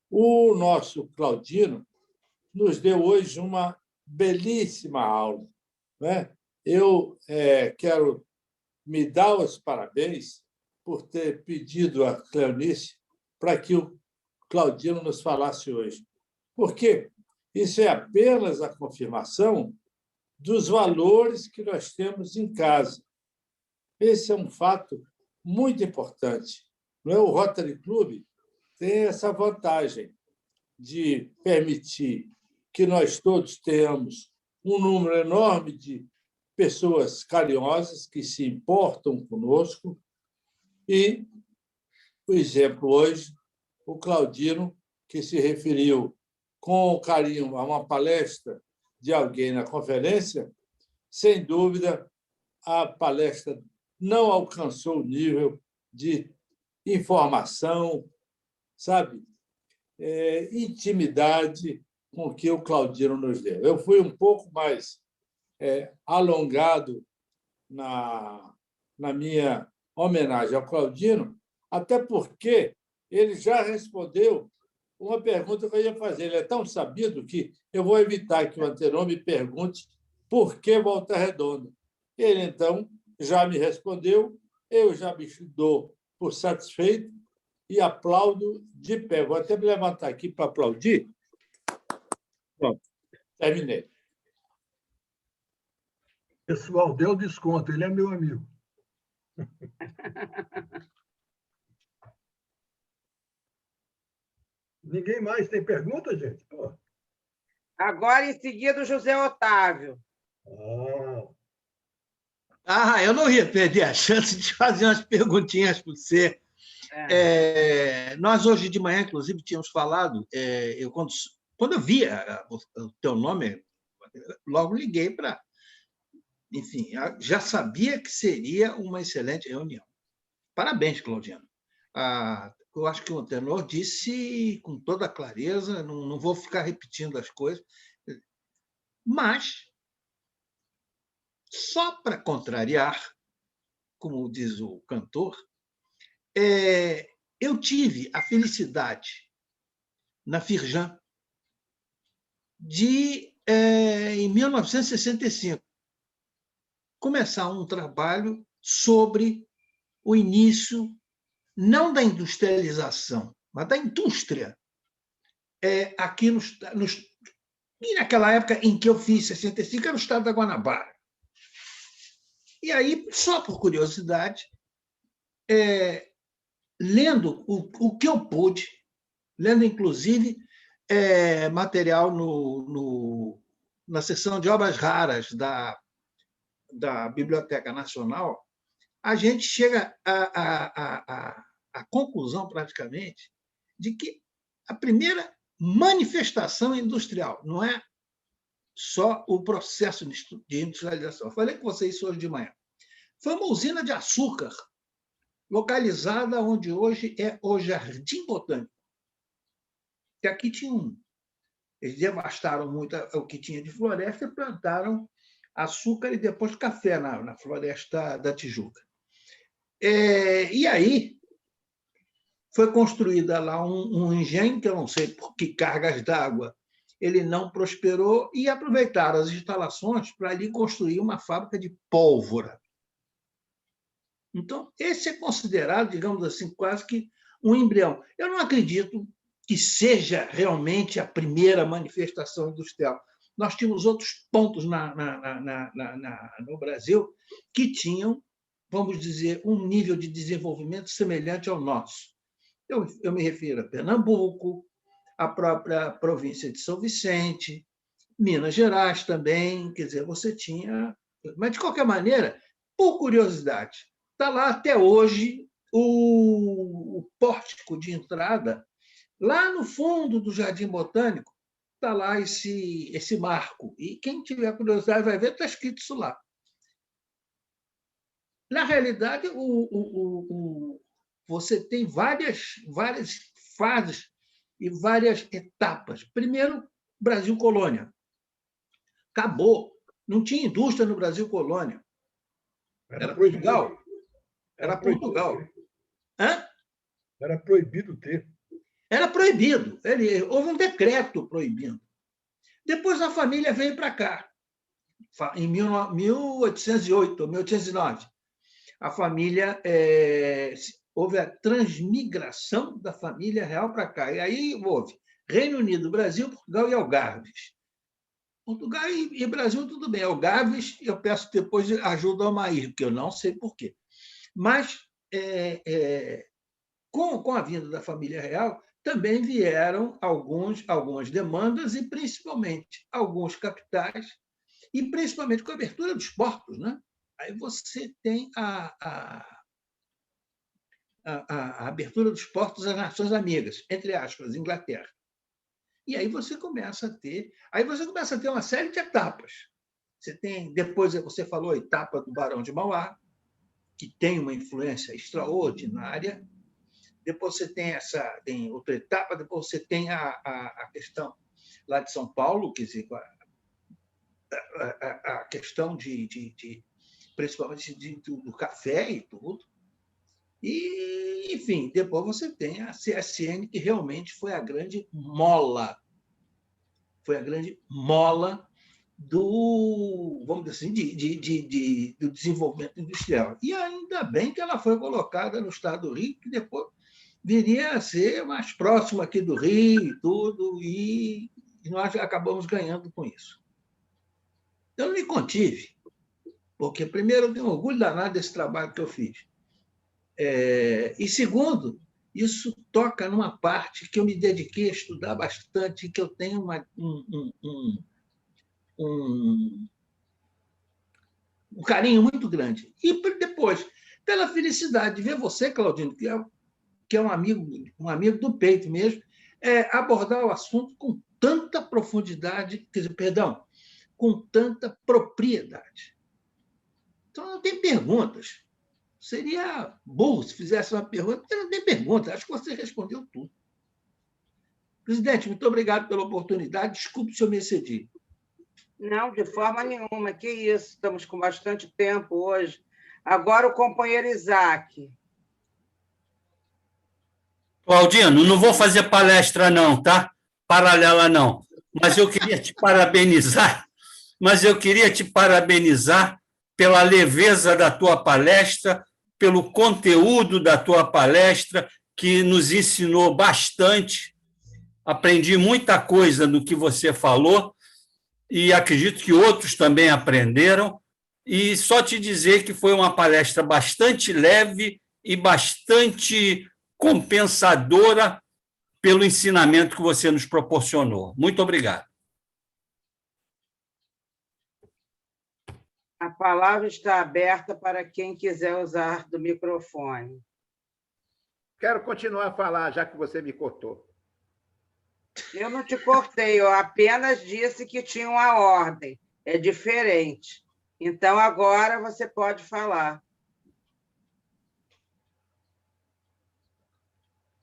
[SPEAKER 3] o nosso Claudino nos deu hoje uma belíssima aula, né? Eu quero me dar os parabéns por ter pedido a Cleonice para que o Claudino nos falasse hoje, porque isso é apenas a confirmação dos valores que nós temos em casa. Esse é um fato muito importante. Não é? O Rotary Club tem essa vantagem de permitir que nós todos tenhamos um número enorme de pessoas carinhosas que se importam conosco. E, por exemplo, hoje, o Claudino, que se referiu com carinho a uma palestra de alguém na conferência, sem dúvida, a palestra não alcançou o nível de informação, sabe, intimidade com que o Claudino nos deu. Eu fui um pouco mais alongado na minha homenagem ao Claudino, até porque ele já respondeu uma pergunta que eu ia fazer. Ele é tão sabido que eu vou evitar que o Antenor me pergunte por que Volta Redonda. Ele, então, já me respondeu, eu já me dou por satisfeito e aplaudo de pé. Vou até me levantar aqui para aplaudir. Pronto, terminei.
[SPEAKER 6] Pessoal, deu desconto, ele é meu amigo. Ninguém mais tem pergunta, gente? Pô.
[SPEAKER 1] Agora, em seguida, o José Otávio.
[SPEAKER 7] Eu não ia perder a chance de fazer umas perguntinhas para você. Nós, hoje de manhã, inclusive, tínhamos falado, quando eu vi o teu nome, logo liguei para... Enfim, já sabia que seria uma excelente reunião. Parabéns, Claudino. Eu acho que o Antenor disse com toda clareza, não vou ficar repetindo as coisas, mas, só para contrariar, como diz o cantor, eu tive a felicidade, na Firjan, de, em 1965, começar um trabalho sobre o início, não da industrialização, mas da indústria, aqui e naquela época em que eu fiz 65, era no estado da Guanabara. E aí, só por curiosidade, lendo o que eu pude, lendo, inclusive, material na seção de obras raras da Biblioteca Nacional, a gente chega à conclusão, praticamente, de que a primeira manifestação industrial não é só o processo de industrialização. Eu falei com vocês isso hoje de manhã. Foi uma usina de açúcar, localizada onde hoje é o Jardim Botânico. Que aqui tinha eles devastaram muito o que tinha de floresta e plantaram açúcar e depois café na floresta da Tijuca. E aí foi construída lá um engenho, que eu não sei por que cargas d'água ele não prosperou, e aproveitaram as instalações para ali construir uma fábrica de pólvora. Então, esse é considerado, digamos assim, quase que um embrião. Eu não acredito que seja realmente a primeira manifestação industrial. Nós tínhamos outros pontos no Brasil que tinham, vamos dizer, um nível de desenvolvimento semelhante ao nosso. Eu me refiro a Pernambuco, a própria província de São Vicente, Minas Gerais também, quer dizer, você tinha... Mas, de qualquer maneira, por curiosidade, Está lá até hoje o pórtico de entrada, lá no fundo do Jardim Botânico, está lá esse marco. E quem tiver curiosidade vai ver, está escrito isso lá. Na realidade, você tem várias fases e várias etapas. Primeiro, Brasil Colônia. Acabou. Não tinha indústria no Brasil Colônia. Era Portugal. Era Portugal. Hã?
[SPEAKER 6] Era proibido ter.
[SPEAKER 7] Era proibido. Houve um decreto proibindo. Depois a família veio para cá, em 1808 ou 1809. A família, houve a transmigração da família real para cá. E aí houve Reino Unido, Brasil, Portugal e Algarves. Portugal e Brasil, tudo bem. Algarves, eu peço depois ajuda ao Maír, porque eu não sei por quê. Mas, com a vinda da família real, também vieram algumas demandas e, principalmente, alguns capitais, e principalmente com a abertura dos portos, né? Aí você tem a abertura dos portos às nações amigas, entre aspas, Inglaterra. E aí você começa a ter uma série de etapas. Depois você falou a etapa do Barão de Mauá, que tem uma influência extraordinária. Depois você tem outra etapa, depois você tem a questão lá de São Paulo, quer dizer, a questão principalmente do café e tudo. E, enfim, depois você tem a CSN, que realmente foi a grande mola. Foi a grande mola do, vamos dizer assim, do desenvolvimento industrial. E ainda bem que ela foi colocada no estado do Rio, que depois viria a ser mais próximo aqui do Rio e tudo, e nós acabamos ganhando com isso. Eu não me contive, porque, primeiro, eu tenho orgulho danado desse trabalho que eu fiz. E, segundo, isso toca numa parte que eu me dediquei a estudar bastante, que eu tenho um carinho muito grande. E depois, pela felicidade de ver você, Claudino, que é um amigo do peito mesmo, abordar o assunto com tanta profundidade, com tanta propriedade. Então, não tem perguntas. Seria burro se fizesse uma pergunta, porque não tem pergunta. Acho que você respondeu tudo. Presidente, muito obrigado pela oportunidade. Desculpe se eu me excedi.
[SPEAKER 1] Não, de forma nenhuma. Que isso, estamos com bastante tempo hoje. Agora o companheiro Isaac.
[SPEAKER 5] Claudino, não vou fazer palestra não, tá? Paralela não. Mas eu queria te parabenizar pela leveza da tua palestra, pelo conteúdo da tua palestra, que nos ensinou bastante. Aprendi muita coisa no que você falou e acredito que outros também aprenderam. E só te dizer que foi uma palestra bastante leve e bastante compensadora pelo ensinamento que você nos proporcionou. Muito obrigado.
[SPEAKER 1] A palavra está aberta para quem quiser usar do microfone.
[SPEAKER 4] Quero continuar a falar, já que você me cortou.
[SPEAKER 1] Eu não te cortei, eu apenas disse que tinha uma ordem. É diferente. Então, agora você pode falar.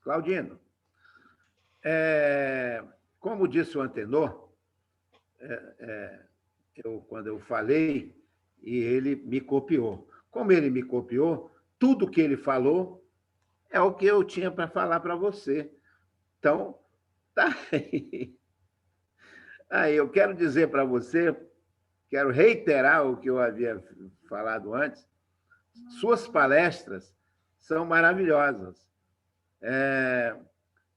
[SPEAKER 4] Claudino, como disse o Antenor, quando eu falei, e ele me copiou. Como ele me copiou, tudo que ele falou é o que eu tinha para falar para você. Então, tá aí. Aí, eu quero dizer para você, quero reiterar o que eu havia falado antes, suas palestras são maravilhosas.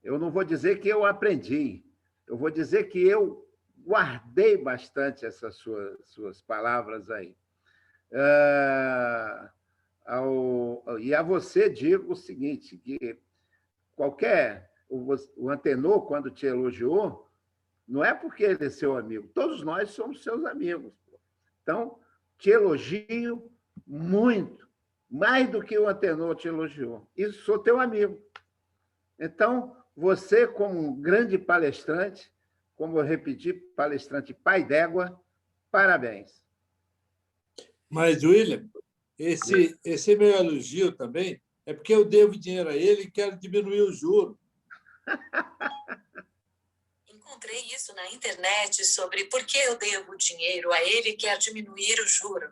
[SPEAKER 4] Eu não vou dizer que eu aprendi, eu vou dizer que eu guardei bastante essas suas palavras aí. E a você digo o seguinte, que o Antenor, quando te elogiou, não é porque ele é seu amigo, todos nós somos seus amigos. Então, te elogio muito mais do que o Antenor te elogiou. E sou teu amigo. Então, você, como um grande palestrante, como eu repeti, palestrante pai d'égua, parabéns.
[SPEAKER 3] Mas, William, esse meu elogio também é porque eu devo dinheiro a ele e quero diminuir o juro.
[SPEAKER 9] Encontrei isso na internet sobre por que eu devo dinheiro a ele e quer diminuir o juro.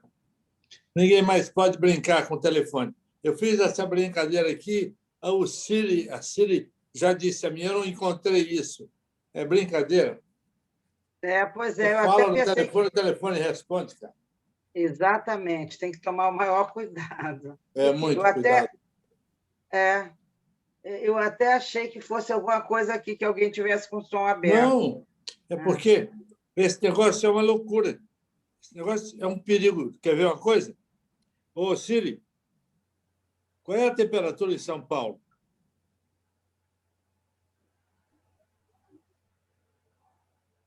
[SPEAKER 3] Ninguém mais pode brincar com o telefone. Eu fiz essa brincadeira aqui, a Siri já disse a mim, eu não encontrei isso. É brincadeira?
[SPEAKER 1] Pois é, eu
[SPEAKER 3] falo
[SPEAKER 1] até
[SPEAKER 3] no
[SPEAKER 1] pensei
[SPEAKER 3] telefone, o telefone responde, cara.
[SPEAKER 1] Exatamente, tem que tomar o maior cuidado.
[SPEAKER 3] Muito
[SPEAKER 1] cuidado.
[SPEAKER 3] cuidado.
[SPEAKER 1] Eu até achei que fosse alguma coisa aqui, que alguém tivesse com o som aberto.
[SPEAKER 3] Não, é porque esse negócio é uma loucura. Esse negócio é um perigo. Quer ver uma coisa? Ô, Siri, qual é a temperatura em São Paulo?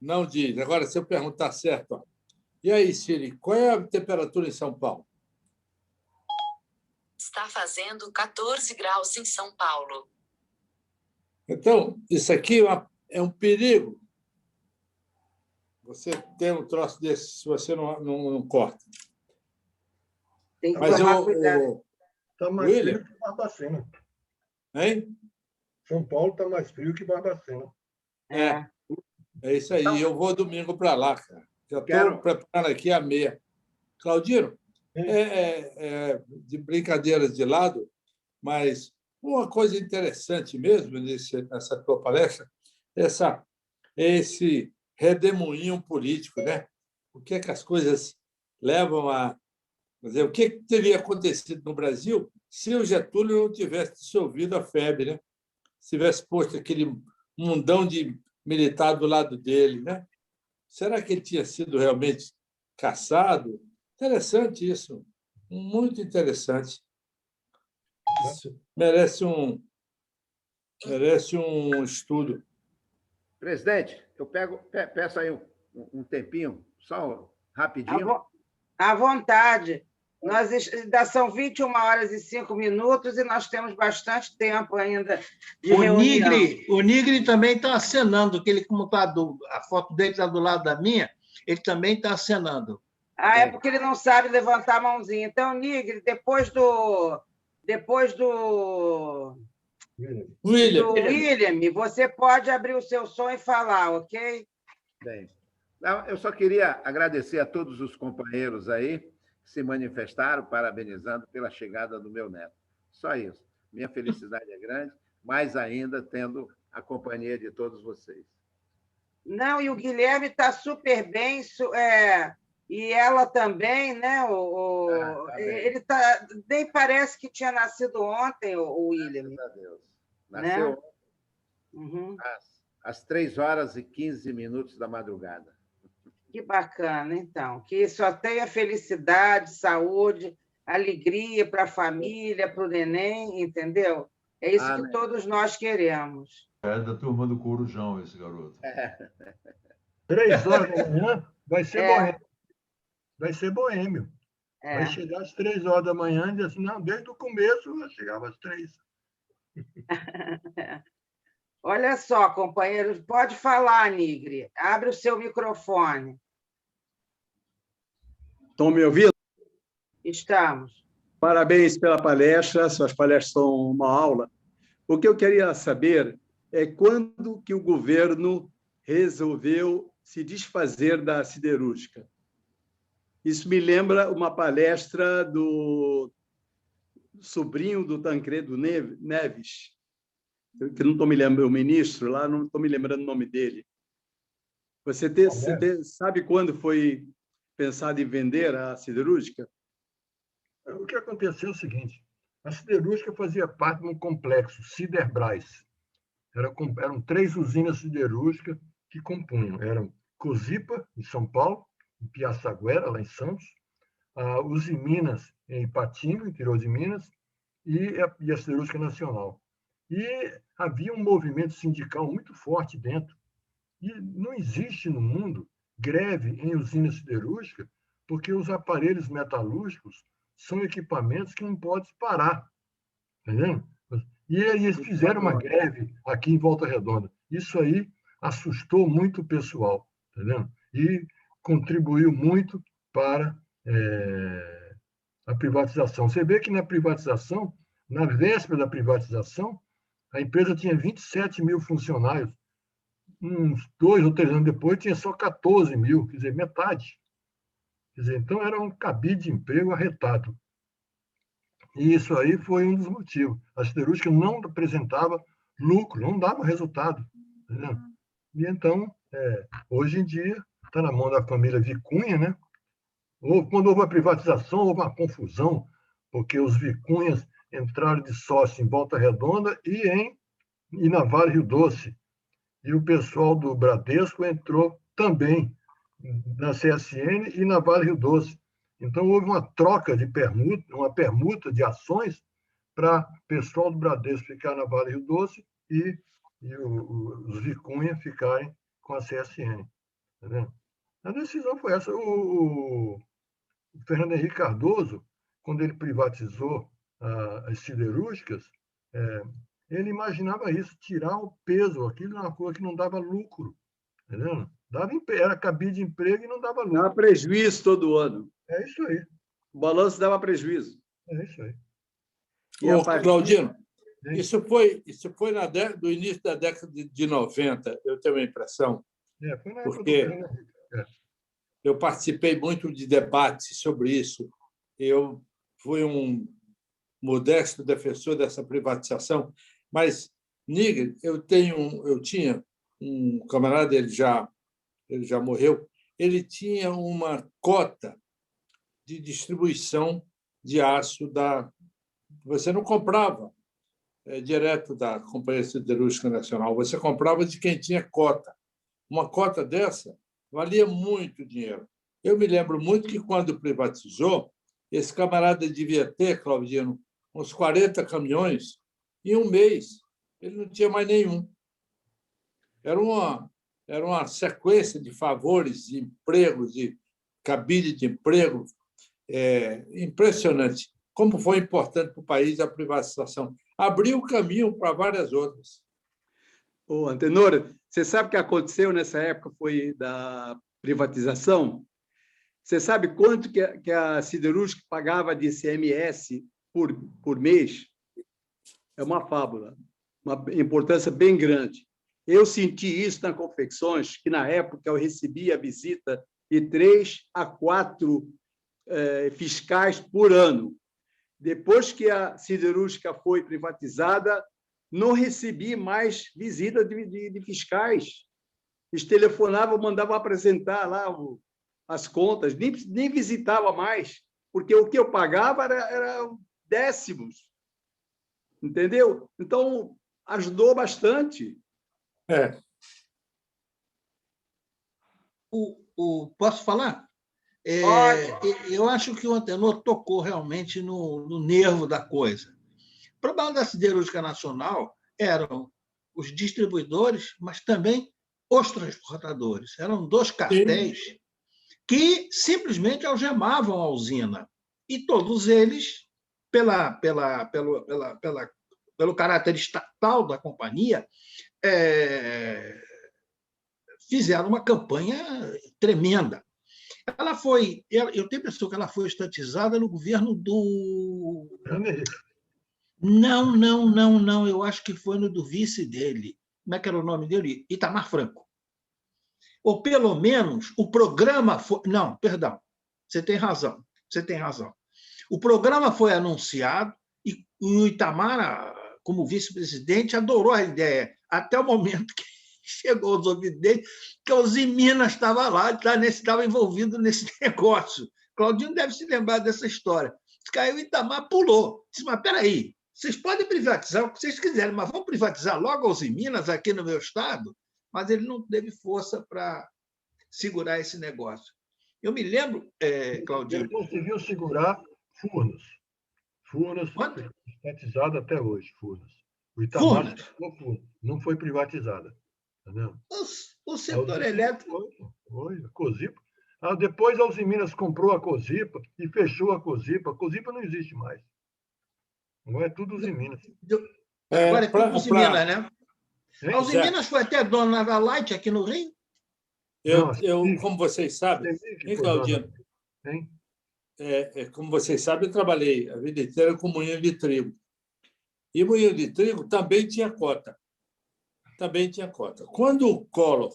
[SPEAKER 3] Não diz. Agora, se eu perguntar certo, ó. E aí, Siri, qual é a temperatura em São Paulo?
[SPEAKER 9] Está fazendo 14 graus em São Paulo.
[SPEAKER 3] Então, isso aqui é um perigo. Você tem um troço desse se você não corta.
[SPEAKER 1] Tem que tomar cuidado.
[SPEAKER 6] Está mais frio que Barbacena.
[SPEAKER 3] Hein?
[SPEAKER 6] São Paulo está mais frio que Barbacena.
[SPEAKER 3] É isso aí. Eu vou domingo para lá, cara. Já estou preparando aqui a meia. Claudino, de brincadeiras de lado, mas uma coisa interessante mesmo nessa tua palestra é esse redemoinho político, né? O que é que as coisas levam a... Quer dizer, o que teria acontecido no Brasil se o Getúlio não tivesse dissolvido a FEB, né? Se tivesse posto aquele mundão de militar do lado dele, né? Será que ele tinha sido realmente caçado? Interessante isso, muito interessante. Isso merece um estudo.
[SPEAKER 4] Presidente, eu peço aí um tempinho, só rapidinho.
[SPEAKER 1] À vontade. Ainda são 21h05 e nós temos bastante tempo ainda de reunião.
[SPEAKER 7] O Nigri também está acenando, que ele, como a foto dele está do lado da minha, ele também está acenando.
[SPEAKER 1] É porque ele não sabe levantar a mãozinha. Então, Nigri, depois do William, você pode abrir o seu som e falar, ok?
[SPEAKER 4] Bem, eu só queria agradecer a todos os companheiros aí que se manifestaram, parabenizando pela chegada do meu neto. Só isso. Minha felicidade é grande, mais ainda tendo a companhia de todos vocês.
[SPEAKER 1] Não, e o Guilherme está super bem, e ela também, né? Ele nem parece que tinha nascido ontem, o William.
[SPEAKER 4] Graças a Deus. Nasceu
[SPEAKER 1] ontem. Uhum.
[SPEAKER 4] Às 3h15 da madrugada.
[SPEAKER 1] Que bacana, então. Que só tenha felicidade, saúde, alegria para a família, para o neném, entendeu? É isso que todos nós queremos.
[SPEAKER 2] É da turma do Corujão, esse garoto.
[SPEAKER 6] 3h da manhã vai ser boêmio. Vai ser boêmio. Vai chegar às 3h da manhã e dizer assim, não, desde o começo eu chegava às 3h.
[SPEAKER 1] Olha só, companheiros, pode falar, Nigri. Abre o seu microfone.
[SPEAKER 10] Estão me ouvindo?
[SPEAKER 1] Estamos.
[SPEAKER 10] Parabéns pela palestra, suas palestras são uma aula. O que eu queria saber é quando que o governo resolveu se desfazer da siderúrgica. Isso me lembra uma palestra do sobrinho do Tancredo Neves, que não estou me lembrando, o ministro lá, não estou me lembrando o nome dele. Você sabe quando foi pensado em vender a siderúrgica?
[SPEAKER 6] O que aconteceu é o seguinte, a siderúrgica fazia parte de um complexo, Siderbras. Eram 3 usinas siderúrgicas que compunham. Eram Cosipa, em São Paulo, em Piaçaguera, lá em Santos, a Usiminas, em Ipatinga, interior de Minas, e a Siderúrgica Nacional. E havia um movimento sindical muito forte dentro. E não existe no mundo greve em usina siderúrgica, porque os aparelhos metalúrgicos são equipamentos que não pode parar. Entendeu? E eles fizeram uma greve aqui em Volta Redonda. Isso aí assustou muito o pessoal, entendeu? E contribuiu muito para a privatização. Você vê que na privatização, na véspera da privatização, a empresa tinha 27 mil funcionários. Uns 2 ou 3 anos depois, tinha só 14 mil, quer dizer, metade. Quer dizer, então, era um cabide de emprego arretado. E isso aí foi um dos motivos. A siderúrgica não apresentava lucro, não dava resultado. Entendeu? E então, hoje em dia, está na mão da família Vicunha, né? Quando houve a privatização, houve uma confusão, porque os Vicunhas entraram de sócio em Volta Redonda e na Vale Rio Doce. E o pessoal do Bradesco entrou também na CSN e na Vale Rio Doce. Então, houve uma troca de permuta, uma permuta de ações para o pessoal do Bradesco ficar na Vale Rio Doce e os Vicunha ficarem com a CSN. Tá vendo? A decisão foi essa. O Fernando Henrique Cardoso, quando ele privatizou as siderúrgicas, ele imaginava isso, tirar o peso, aquilo era uma coisa que não dava lucro. Entendeu? Era cabide de emprego e não dava lucro.
[SPEAKER 10] Dava prejuízo todo ano.
[SPEAKER 6] É isso aí.
[SPEAKER 10] O balanço dava prejuízo.
[SPEAKER 6] É isso aí.
[SPEAKER 3] Ô, Claudino, isso foi do início da década de 90, eu tenho a impressão.
[SPEAKER 6] Foi na época
[SPEAKER 3] porque
[SPEAKER 6] do
[SPEAKER 3] eu participei muito de debates sobre isso. Eu fui um modesto defensor dessa privatização, mas, Níger, eu tinha um camarada, ele já morreu, ele tinha uma cota de distribuição de aço Você não comprava direto da Companhia Siderúrgica Nacional, você comprava de quem tinha cota. Uma cota dessa valia muito dinheiro. Eu me lembro muito que, quando privatizou, esse camarada devia ter, Claudino, uns 40 caminhões. Em um mês, ele não tinha mais nenhum. Era uma sequência de favores, de empregos, de cabide de emprego impressionante. Como foi importante para o país a privatização. Abriu o caminho para várias outras.
[SPEAKER 10] Ô, Antenor, você sabe o que aconteceu nessa época foi da privatização? Você sabe quanto que a siderúrgica pagava de ICMS por mês? É uma fábula, uma importância bem grande. Eu senti isso na Confecções, que, na época, eu recebia a visita de 3 a 4 fiscais por ano. Depois que a siderúrgica foi privatizada, não recebi mais visita de fiscais. Eles telefonavam, mandavam apresentar lá as contas, nem visitava mais, porque o que eu pagava era décimos. Entendeu? Então, ajudou bastante.
[SPEAKER 7] Posso falar? Eu acho que o Antenor tocou realmente no nervo da coisa. O problema da Siderúrgica Nacional eram os distribuidores, mas também os transportadores. Eram 2 cartéis que simplesmente algemavam a usina. E todos eles, pelo caráter estatal da companhia, fizeram uma campanha tremenda. Eu tenho a impressão que ela foi estatizada no governo do... Não, eu acho que foi no do vice dele. Como é que era o nome dele? Itamar Franco. Ou, pelo menos, o programa foi... Não, perdão, você tem razão. O programa foi anunciado e o Itamar, como vice-presidente, adorou a ideia, até o momento que chegou aos ouvidos dele que a Usiminas estava lá, estava envolvido nesse negócio. Claudino deve se lembrar dessa história. Caiu o Itamar, pulou. Disse, mas peraí, vocês podem privatizar o que vocês quiserem, mas vão privatizar logo a Usiminas aqui no meu estado? Mas ele não teve força para segurar esse negócio. Eu me lembro, Claudino...
[SPEAKER 6] Ele conseguiu segurar Furnas. Furnas foi privatizada até hoje, Furnas. O Itamar não foi privatizada. Entendeu?
[SPEAKER 7] O setor elétrico...
[SPEAKER 6] Foi, a Cosipo. Depois a Uzi Minas comprou a Cosipa e fechou a Cosipa. A Cosipa não existe mais. Agora é tudo Uzi Minas.
[SPEAKER 7] Agora é tudo Uzi Minas, né?
[SPEAKER 6] Hein?
[SPEAKER 7] A Uzi Minas foi até dona da Light aqui no Rio?
[SPEAKER 3] Como vocês sabem, hein, Claudino?
[SPEAKER 6] Hein?
[SPEAKER 3] Como vocês sabem, eu trabalhei a vida inteira com moinho de trigo. E moinho de trigo também tinha cota. Também tinha cota. Quando o Collor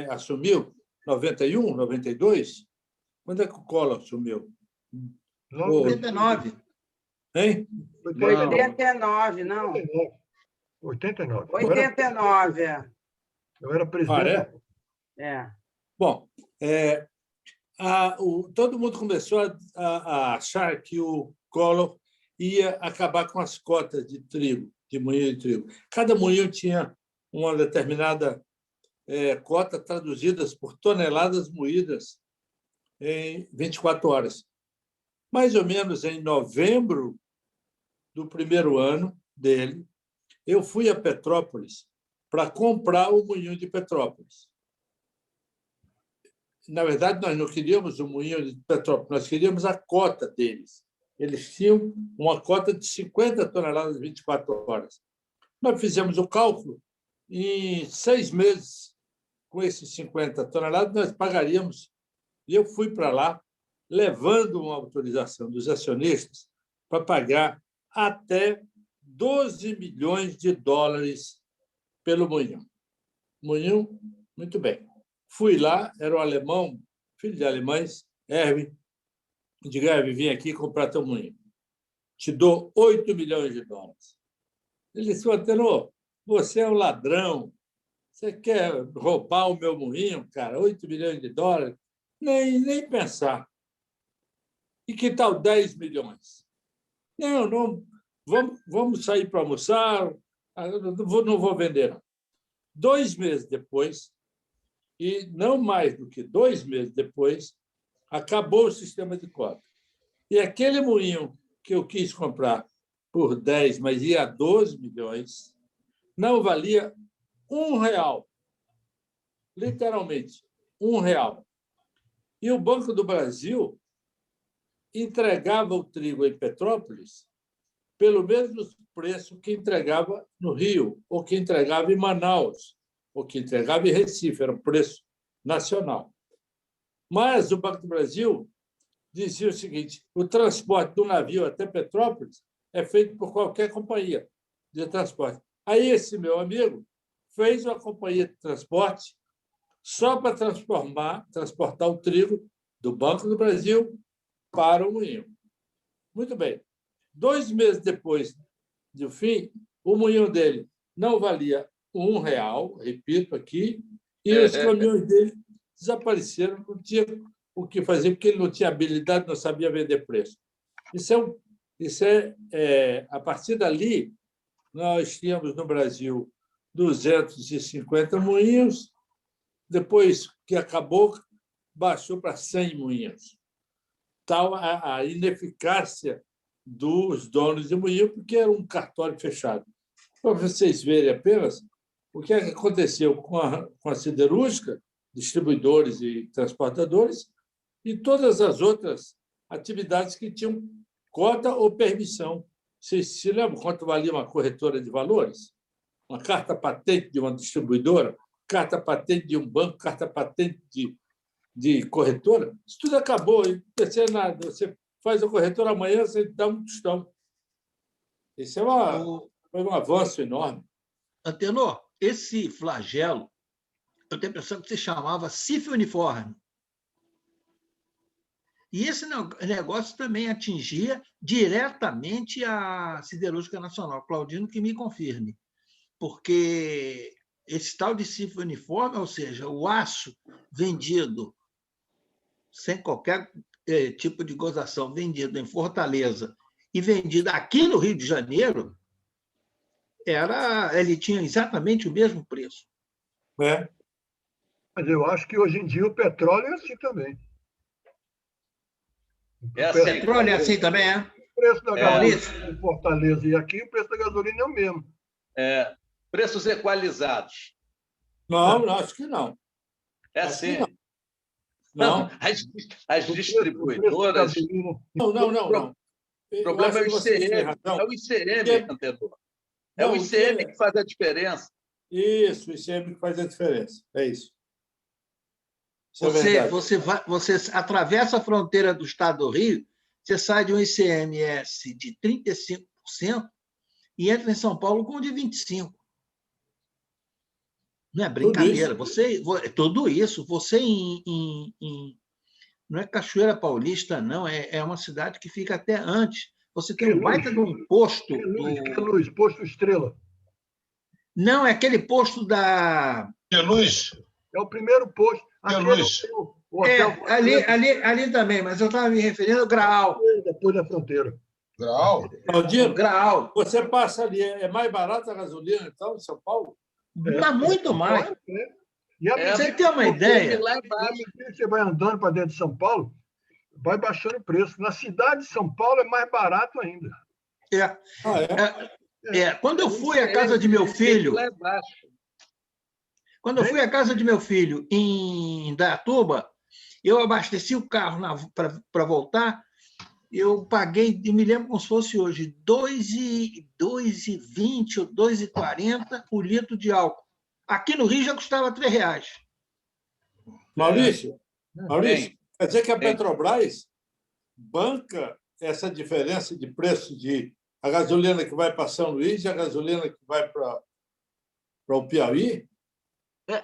[SPEAKER 3] assumiu, 91, 92, quando é que o Collor assumiu?
[SPEAKER 7] 89.
[SPEAKER 3] Hein?
[SPEAKER 1] 89, não.
[SPEAKER 6] 89.
[SPEAKER 1] 89,
[SPEAKER 6] Eu era presidente.
[SPEAKER 3] Bom, todo mundo começou a achar que o Collor ia acabar com as cotas de trigo, de moinho de trigo. Cada moinho tinha uma determinada cota traduzidas por toneladas moídas em 24 horas. Mais ou menos em novembro do primeiro ano dele, eu fui a Petrópolis para comprar o moinho de Petrópolis. Na verdade, nós não queríamos o moinho de Petrópolis, nós queríamos a cota deles. Eles tinham uma cota de 50 toneladas em 24 horas. Nós fizemos o cálculo, em 6 meses, com esses 50 toneladas, nós pagaríamos. E eu fui para lá, levando uma autorização dos acionistas para pagar até 12 milhões de dólares pelo moinho. Moinho, muito bem. Fui lá, era um alemão, filho de alemães, Erwin. Digo, Erwin, vim aqui comprar teu moinho. Te dou 8 milhões de dólares. Ele disse, Antenor, você é um ladrão. Você quer roubar o meu moinho, cara? 8 milhões de dólares? Nem pensar. E que tal 10 milhões? Não, vamos sair para almoçar, não vou vender. Não. 2 meses depois, e não mais do que 2 meses depois, acabou o sistema de cota. E aquele moinho que eu quis comprar por 10, mas ia a 12 milhões, não valia R$1. Literalmente, R$1. E o Banco do Brasil entregava o trigo em Petrópolis pelo mesmo preço que entregava no Rio, ou que entregava em Manaus, ou que entregava em Recife, era um preço nacional. Mas o Banco do Brasil dizia o seguinte, o transporte do navio até Petrópolis é feito por qualquer companhia de transporte. Aí esse meu amigo fez uma companhia de transporte só para transportar o trigo do Banco do Brasil para o moinho. Muito bem. 2 meses depois do fim, o moinho dele não valia R$1, repito aqui, e os caminhões dele desapareceram, não tinha o que fazer, porque ele não tinha habilidade, não sabia vender preço. A partir dali, nós tínhamos no Brasil 250 moinhos, depois que acabou, baixou para 100 moinhos. Tal a ineficácia dos donos de moinho, porque era um cartório fechado. Para vocês verem apenas o que aconteceu com a siderúrgica, distribuidores e transportadores, e todas as outras atividades que tinham cota ou permissão. Vocês se lembram quanto valia uma corretora de valores? Uma carta patente de uma distribuidora, carta patente de um banco, carta patente de corretora? Isso tudo acabou, não precisa nada. Você faz a corretora amanhã, você dá um tostão. Isso foi um avanço enorme.
[SPEAKER 7] Antenor, esse flagelo, eu tenho a impressão que se chamava CIF uniforme. E esse negócio também atingia diretamente a Siderúrgica Nacional. Claudino, que me confirme. Porque esse tal de CIF uniforme, ou seja, o aço vendido sem qualquer tipo de gozação, vendido em Fortaleza e vendido aqui no Rio de Janeiro, ele tinha exatamente o mesmo preço.
[SPEAKER 6] Mas eu acho que hoje em dia o petróleo é assim também.
[SPEAKER 7] O petróleo é assim também, é?
[SPEAKER 6] O preço da gasolina em Fortaleza e aqui, o preço da gasolina é o mesmo.
[SPEAKER 11] Preços equalizados.
[SPEAKER 3] Não, acho que não.
[SPEAKER 11] É sim.
[SPEAKER 3] Não.
[SPEAKER 11] As distribuidoras...
[SPEAKER 3] Não.
[SPEAKER 11] O problema é o ICM. É o ICM, Antenor. É o ICM que faz a diferença.
[SPEAKER 3] Isso, o ICM que faz a diferença. É isso.
[SPEAKER 7] Você atravessa a fronteira do Estado do Rio, você sai de um ICMS de 35% e entra em São Paulo com de 25%. Não é brincadeira. Tudo isso. Você não é Cachoeira Paulista, não. É uma cidade que fica até antes. Você tem um baita de um posto.
[SPEAKER 6] Luz, Posto Estrela.
[SPEAKER 7] Não, é aquele posto da...
[SPEAKER 12] Luz.
[SPEAKER 6] É o primeiro posto.
[SPEAKER 12] Luz.
[SPEAKER 7] Ali também, mas eu estava me referindo ao Graal.
[SPEAKER 6] Depois da fronteira.
[SPEAKER 12] Graal?
[SPEAKER 3] Claudino,
[SPEAKER 7] Graal.
[SPEAKER 3] você passa ali, é mais barata a gasolina, então, em São Paulo?
[SPEAKER 7] Mas muito mais. Você tem uma ideia?
[SPEAKER 6] Você vai andando para dentro de São Paulo, vai baixando o preço. Na cidade de São Paulo é mais barato ainda.
[SPEAKER 7] Quando eu fui à casa de meu filho... Quando eu fui à casa de meu filho em Indaiatuba, eu abasteci o carro para voltar, eu paguei, eu me lembro como se fosse hoje, R$ 2,20 ou R$ 2,40 o litro de álcool. Aqui no Rio já custava R$ 3.
[SPEAKER 3] Maurício, quer dizer que a Petrobras banca essa diferença de preço de a gasolina que vai para São Luís e a gasolina que vai para o Piauí?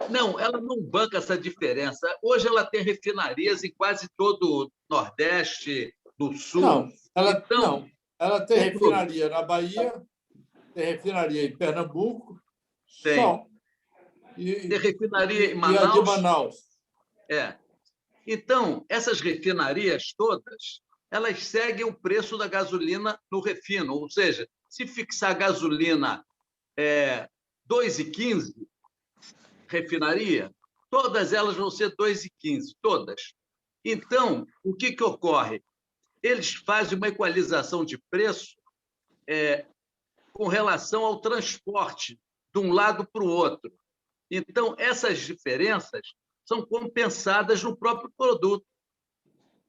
[SPEAKER 11] Não, ela não banca essa diferença. Hoje ela tem refinarias em quase todo o Nordeste, do Sul.
[SPEAKER 3] Não, ela tem refinaria na Bahia, tem refinaria em Pernambuco.
[SPEAKER 11] Tem refinaria em Manaus.
[SPEAKER 3] E a de Manaus.
[SPEAKER 11] Então, essas refinarias todas, elas seguem o preço da gasolina no refino. Ou seja, se fixar a gasolina R$ 2,15, refinaria, todas elas vão ser 2,15, todas. Então, o que ocorre? Eles fazem uma equalização de preço com relação ao transporte de um lado para o outro. Então, essas diferenças são compensadas no próprio produto.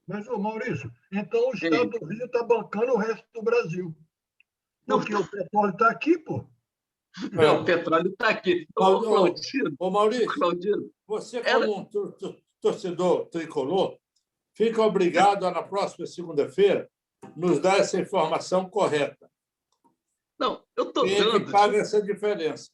[SPEAKER 6] Mas, Maurício, então o Estado do Rio está bancando o resto do Brasil. Porque o petróleo está aqui, pô.
[SPEAKER 11] Não, o petróleo está aqui.
[SPEAKER 3] Maurício, você, como um torcedor tricolor, fica obrigado a, na próxima segunda-feira, nos dar essa informação correta.
[SPEAKER 11] Não, eu estou dando...
[SPEAKER 3] Quem é que paga essa diferença?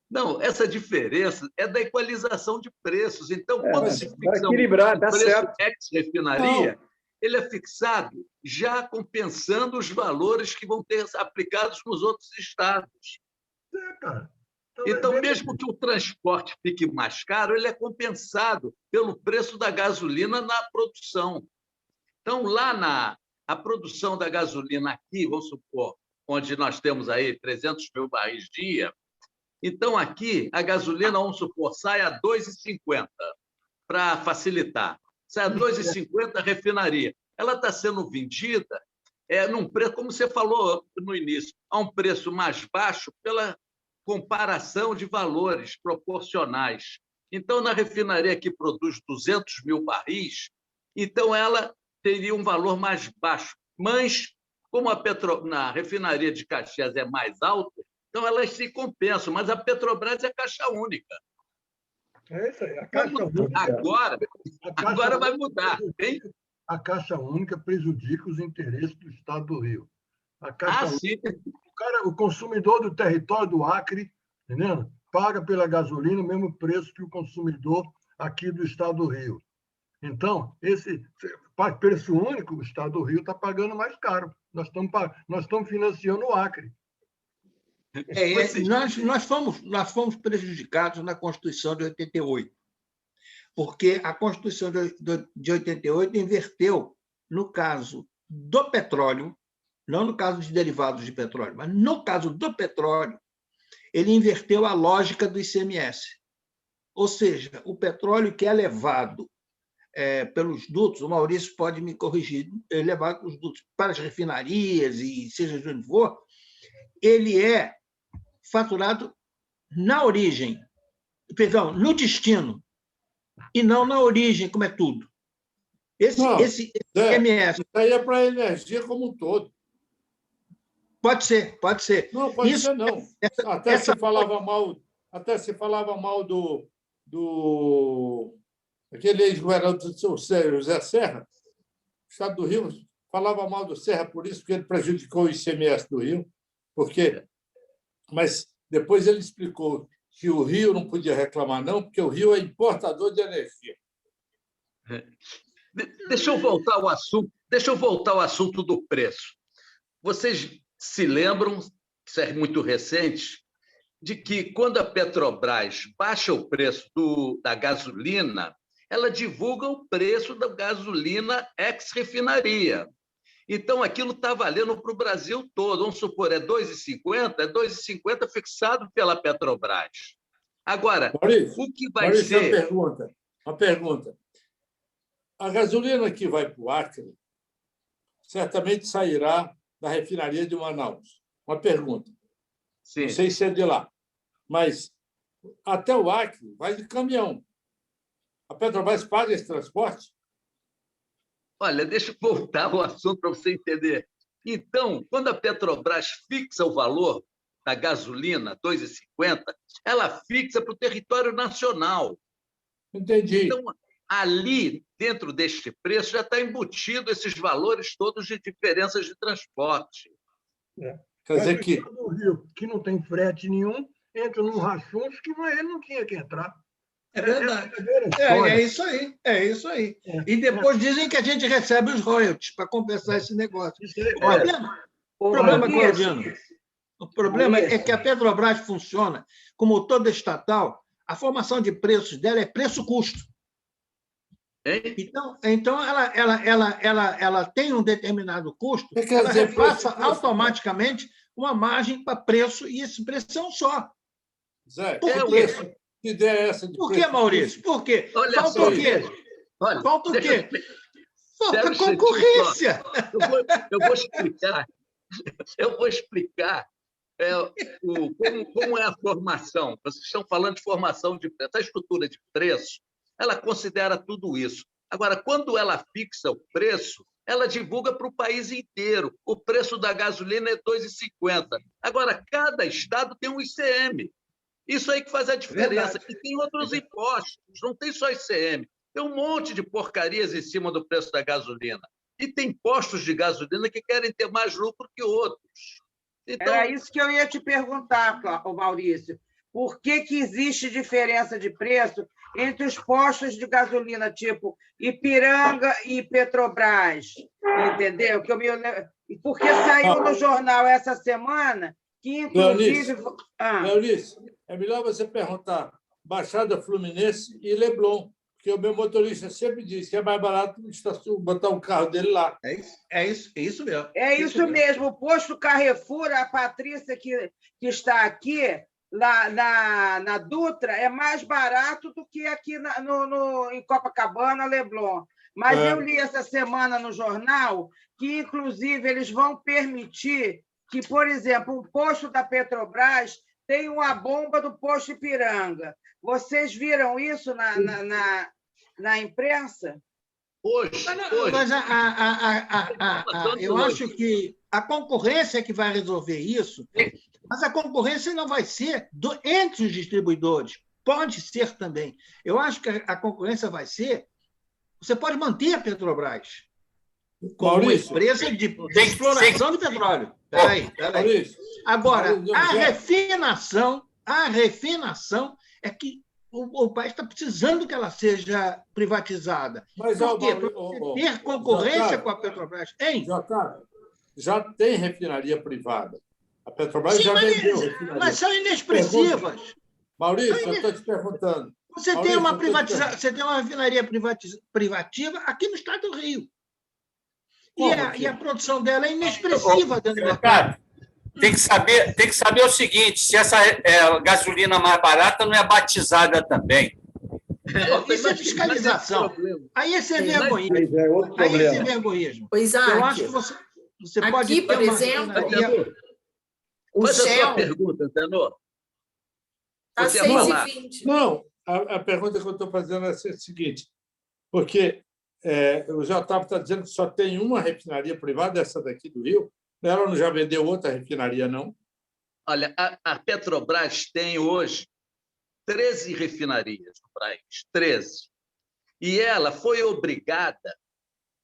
[SPEAKER 11] Não, essa diferença é da equalização de preços. Então, quando se fixa
[SPEAKER 10] equilibrar, tá
[SPEAKER 11] preço
[SPEAKER 10] certo.
[SPEAKER 11] ex-refinaria, ele é fixado já compensando os valores que vão ter aplicados nos outros estados. Então, mesmo que o transporte fique mais caro, ele é compensado pelo preço da gasolina na produção. Então, lá a produção da gasolina aqui, vamos supor, onde nós temos aí 300 mil barris dia, então aqui a gasolina, vamos supor, sai a R$ 2,50 para facilitar. Sai a R$ 2,50 a refinaria. Ela está sendo vendida num preço, como você falou no início, a um preço mais baixo pela comparação de valores proporcionais. Então, na refinaria que produz 200 mil barris, então ela teria um valor mais baixo. Mas, como na refinaria de Caxias é mais alta, então elas se compensam. Mas a Petrobras é caixa única.
[SPEAKER 6] É isso aí. A Caixa Única.
[SPEAKER 11] Agora vai mudar. Hein?
[SPEAKER 6] A Caixa Única prejudica os interesses do Estado do Rio. A Caixa Única, o consumidor do território do Acre, entendendo? Paga pela gasolina o mesmo preço que o consumidor aqui do Estado do Rio. Então, esse preço único, o Estado do Rio está pagando mais caro. Nós estamos financiando o Acre.
[SPEAKER 7] Nós fomos prejudicados na Constituição de 88, porque a Constituição de 88 inverteu, no caso do petróleo, não no caso de derivados de petróleo, mas no caso do petróleo, ele inverteu a lógica do ICMS. Ou seja, o petróleo que é levado pelos dutos, o Maurício pode me corrigir, é levado pelos dutos para as refinarias, e seja de onde for, ele é faturado na origem, perdão, no destino. e não na origem, como é tudo. Esse ICMS.
[SPEAKER 3] Isso aí é para a energia como um todo.
[SPEAKER 7] Pode ser, pode ser.
[SPEAKER 3] Não, pode ser não. Até se falava mal do aquele ex-governador José Serra, Estado do Rio, falava mal do Serra por isso, porque ele prejudicou o ICMS do Rio, mas depois ele explicou que o Rio não podia reclamar, não, porque o Rio é importador de energia.
[SPEAKER 11] Deixa eu voltar ao assunto do preço. Vocês se lembram, isso é muito recente, de que quando a Petrobras baixa o preço da gasolina, ela divulga o preço da gasolina ex-refinaria. Então, aquilo está valendo para o Brasil todo. Vamos supor, é R$ 2,50, é R$ 2,50 fixado pela Petrobras. Agora,
[SPEAKER 3] Maurício,
[SPEAKER 11] o que vai ser...
[SPEAKER 3] Uma pergunta. A gasolina que vai para o Acre certamente sairá da refinaria de Manaus. Uma pergunta.
[SPEAKER 11] Sim.
[SPEAKER 3] Não sei se é de lá, mas até o Acre vai de caminhão. A Petrobras paga esse transporte?
[SPEAKER 11] Olha, deixa eu voltar ao assunto para você entender. Então, quando a Petrobras fixa o valor da gasolina, R$ 2,50, ela fixa para o território nacional.
[SPEAKER 3] Entendi.
[SPEAKER 11] Então, ali, dentro deste preço, já está embutido esses valores todos de diferenças de transporte.
[SPEAKER 3] Quer dizer que...
[SPEAKER 6] O Rio, que não tem frete nenhum, entra num rachuncho que ele não tinha que entrar.
[SPEAKER 7] É verdade. É isso aí. É isso aí. E depois dizem que a gente recebe os royalties para compensar esse negócio. O problema é que a Petrobras funciona como toda estatal, a formação de preços dela é preço-custo. Então ela tem um determinado custo, ela repassa automaticamente uma margem para preço, e esse preço é um só.
[SPEAKER 3] Zé,
[SPEAKER 7] por quê?
[SPEAKER 3] Que ideia é essa?
[SPEAKER 7] Por que, Maurício? Por quê? Falta o quê? Falta o quê? Falta concorrência.
[SPEAKER 11] Eu vou explicar como é a formação. Vocês estão falando de formação de preço. A estrutura de preço, ela considera tudo isso. Agora, quando ela fixa o preço, ela divulga para o país inteiro. O preço da gasolina é R$ 2,50. Agora, cada estado tem um ICM. Isso aí que faz a diferença. Verdade. E tem outros impostos, não tem só ICM. Tem um monte de porcarias em cima do preço da gasolina. E tem postos de gasolina que querem ter mais lucro que outros.
[SPEAKER 1] Então... Era isso que eu ia te perguntar, Maurício. Por que existe diferença de preço entre os postos de gasolina, tipo Ipiranga e Petrobras? Entendeu? Porque saiu no jornal essa semana que, inclusive...
[SPEAKER 3] Leonice, é melhor você perguntar Baixada Fluminense e Leblon, porque o meu motorista sempre diz que é mais barato botar um carro dele lá.
[SPEAKER 7] É isso mesmo.
[SPEAKER 1] É isso mesmo. O posto Carrefour, a Patrícia que está aqui, lá na Dutra, é mais barato do que aqui em Copacabana, Leblon. Mas eu li essa semana no jornal que, inclusive, eles vão permitir que, por exemplo, um posto da Petrobras tem uma bomba do posto Ipiranga. Vocês viram isso na imprensa?
[SPEAKER 7] Mas eu acho que a concorrência é que vai resolver isso, mas a concorrência não vai ser entre os distribuidores. Pode ser também. Eu acho que a concorrência vai ser... Você pode manter a Petrobras como uma empresa de exploração de petróleo. Peraí. Agora, a refinação é que o país está precisando que ela seja privatizada.
[SPEAKER 3] Mas,
[SPEAKER 7] por quê? Para ter concorrência com a Petrobras.
[SPEAKER 3] Já tem refinaria privada. A Petrobras já vendeu refinaria.
[SPEAKER 7] Mas são inexpressivas.
[SPEAKER 3] Maurício, eu estou te perguntando.
[SPEAKER 7] Você tem uma refinaria privativa aqui no estado do Rio. E a produção dela é inexpressiva dentro do mercado.
[SPEAKER 5] Tem que saber o seguinte: se essa gasolina mais barata não é batizada também.
[SPEAKER 7] Isso é fiscalização. Aí esse é vergonhismo.
[SPEAKER 13] Isaac,
[SPEAKER 7] eu acho que você
[SPEAKER 13] aqui,
[SPEAKER 7] pode
[SPEAKER 13] por exemplo, o
[SPEAKER 11] Faz a
[SPEAKER 13] Shell...
[SPEAKER 11] sua pergunta, Tenor.
[SPEAKER 13] Está 6h20.
[SPEAKER 3] Não, a pergunta que eu estou fazendo é a seguinte, porque o Otávio está dizendo que só tem uma refinaria privada, essa daqui do Rio. Ela não já vendeu outra refinaria, não?
[SPEAKER 11] Olha, a Petrobras tem hoje 13 refinarias no país, 13. E ela foi obrigada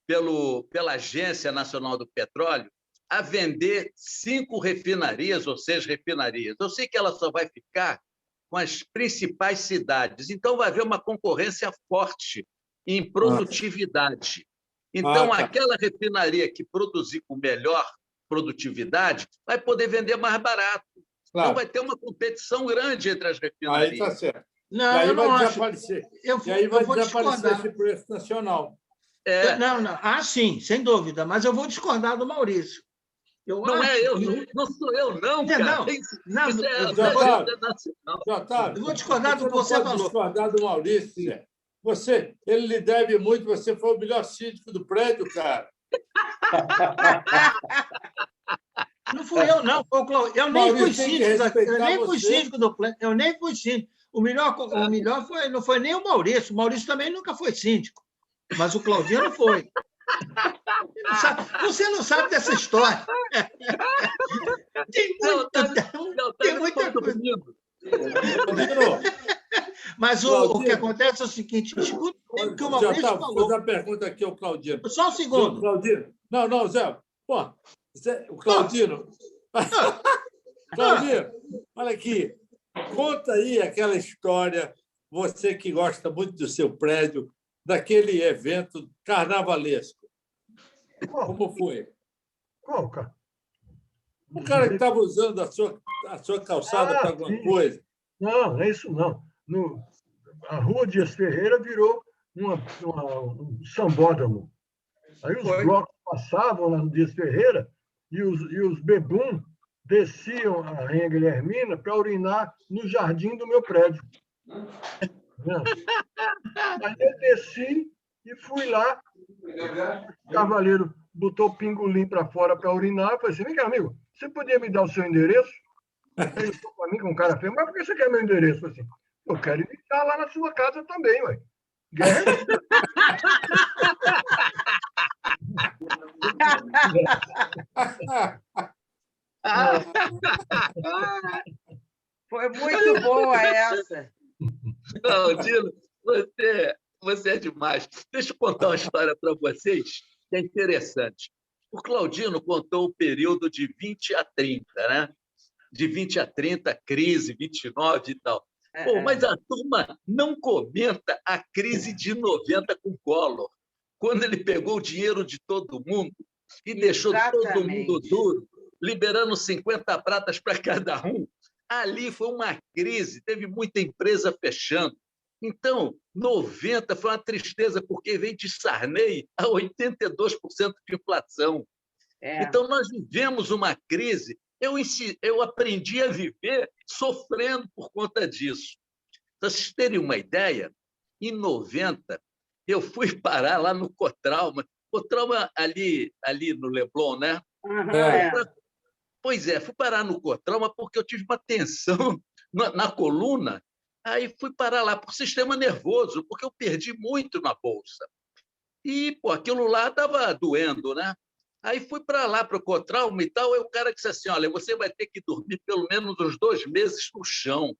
[SPEAKER 11] pela Agência Nacional do Petróleo a vender 5 refinarias ou 6 refinarias. Eu sei que ela só vai ficar com as principais cidades. Então, vai haver uma concorrência forte em produtividade. Então, aquela refinaria que produzir com melhor produtividade vai poder vender mais barato.
[SPEAKER 3] Claro.
[SPEAKER 11] Então, vai ter uma competição grande entre as refinarias.
[SPEAKER 3] Aí está certo.
[SPEAKER 13] Não,
[SPEAKER 3] e aí
[SPEAKER 13] eu
[SPEAKER 3] vai
[SPEAKER 13] não
[SPEAKER 3] desaparecer. E aí vai desaparecer esse preço nacional.
[SPEAKER 13] Não. Ah, sim, sem dúvida. Mas eu vou discordar do Maurício.
[SPEAKER 11] Não é eu, não sou eu, não, cara. Isso é internacional.
[SPEAKER 13] Eu vou discordar do que você falou.
[SPEAKER 3] Discordar do Maurício, Zé. Ele lhe deve muito, você foi o melhor síndico do prédio, cara.
[SPEAKER 13] Não fui eu, não. Eu nem fui síndico do prédio. Eu nem fui síndico. O melhor não foi nem o Maurício. O Maurício também nunca foi síndico. Mas o Claudino foi. Você não sabe dessa história. Tem muita coisa. Mas o que acontece é o seguinte: escuta o que o Maurício falou.
[SPEAKER 3] Vou fazer uma pergunta aqui ao Claudino.
[SPEAKER 13] Só um segundo.
[SPEAKER 3] Claudino. Não, Zé. Pô, o Claudino. Claudino, olha aqui. Conta aí aquela história, você que gosta muito do seu prédio, daquele evento carnavalesco. Como foi?
[SPEAKER 6] Qual, cara?
[SPEAKER 3] O cara que estava usando a sua calçada para alguma coisa.
[SPEAKER 6] Não, é isso não. A Rua Dias Ferreira virou um sambódromo. Aí os blocos passavam lá no Dias Ferreira e os bebum desciam a Rainha Guilhermina para urinar no jardim do meu prédio. Aí eu desci e fui lá. O cavaleiro botou o pingolim para fora para urinar. Eu falei assim: vem cá, amigo, você podia me dar o seu endereço? Ele falou para mim com um cara feio: mas por que você quer meu endereço? Eu falei assim: eu quero imitar lá na sua casa também, ué.
[SPEAKER 1] Foi muito boa essa.
[SPEAKER 11] Claudino, você é demais. Deixa eu contar uma história para vocês que é interessante. O Claudino contou o período de 20 a 30, né? De 20 a 30, crise, 29 e tal. Pô, mas a turma não comenta a crise de 90 com Collor, quando ele pegou o dinheiro de todo mundo e deixou todo mundo duro, liberando 50 pratas para cada um. Ali foi uma crise, teve muita empresa fechando. Então, 90 foi uma tristeza, porque veio de Sarney a 82% de inflação. Então, nós vivemos uma crise. Eu aprendi a viver sofrendo por conta disso. Para vocês terem uma ideia, em 90, eu fui parar lá no Cotrauma. Cotrauma ali no Leblon, né? Pois é, fui parar no Cotrauma porque eu tive uma tensão na coluna. Aí fui parar lá por sistema nervoso, porque eu perdi muito na bolsa. E aquilo lá estava doendo, né? Aí fui para lá, para o Cotrauma e tal, aí o cara disse assim: olha, você vai ter que dormir pelo menos uns 2 meses no chão.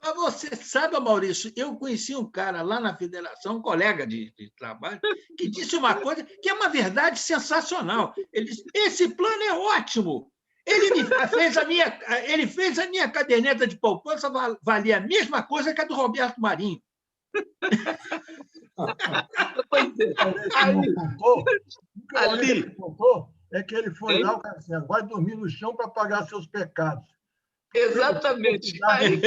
[SPEAKER 13] Mas você sabe, Maurício, eu conheci um cara lá na Federação, um colega de trabalho, que disse uma coisa que é uma verdade sensacional. Ele disse: esse plano é ótimo. Ele fez a minha caderneta de poupança valia a mesma coisa que a do Roberto Marinho.
[SPEAKER 6] Ali contou é que ele foi lá, o cara disse: vai dormir no chão para pagar seus pecados.
[SPEAKER 11] Exatamente. Aí,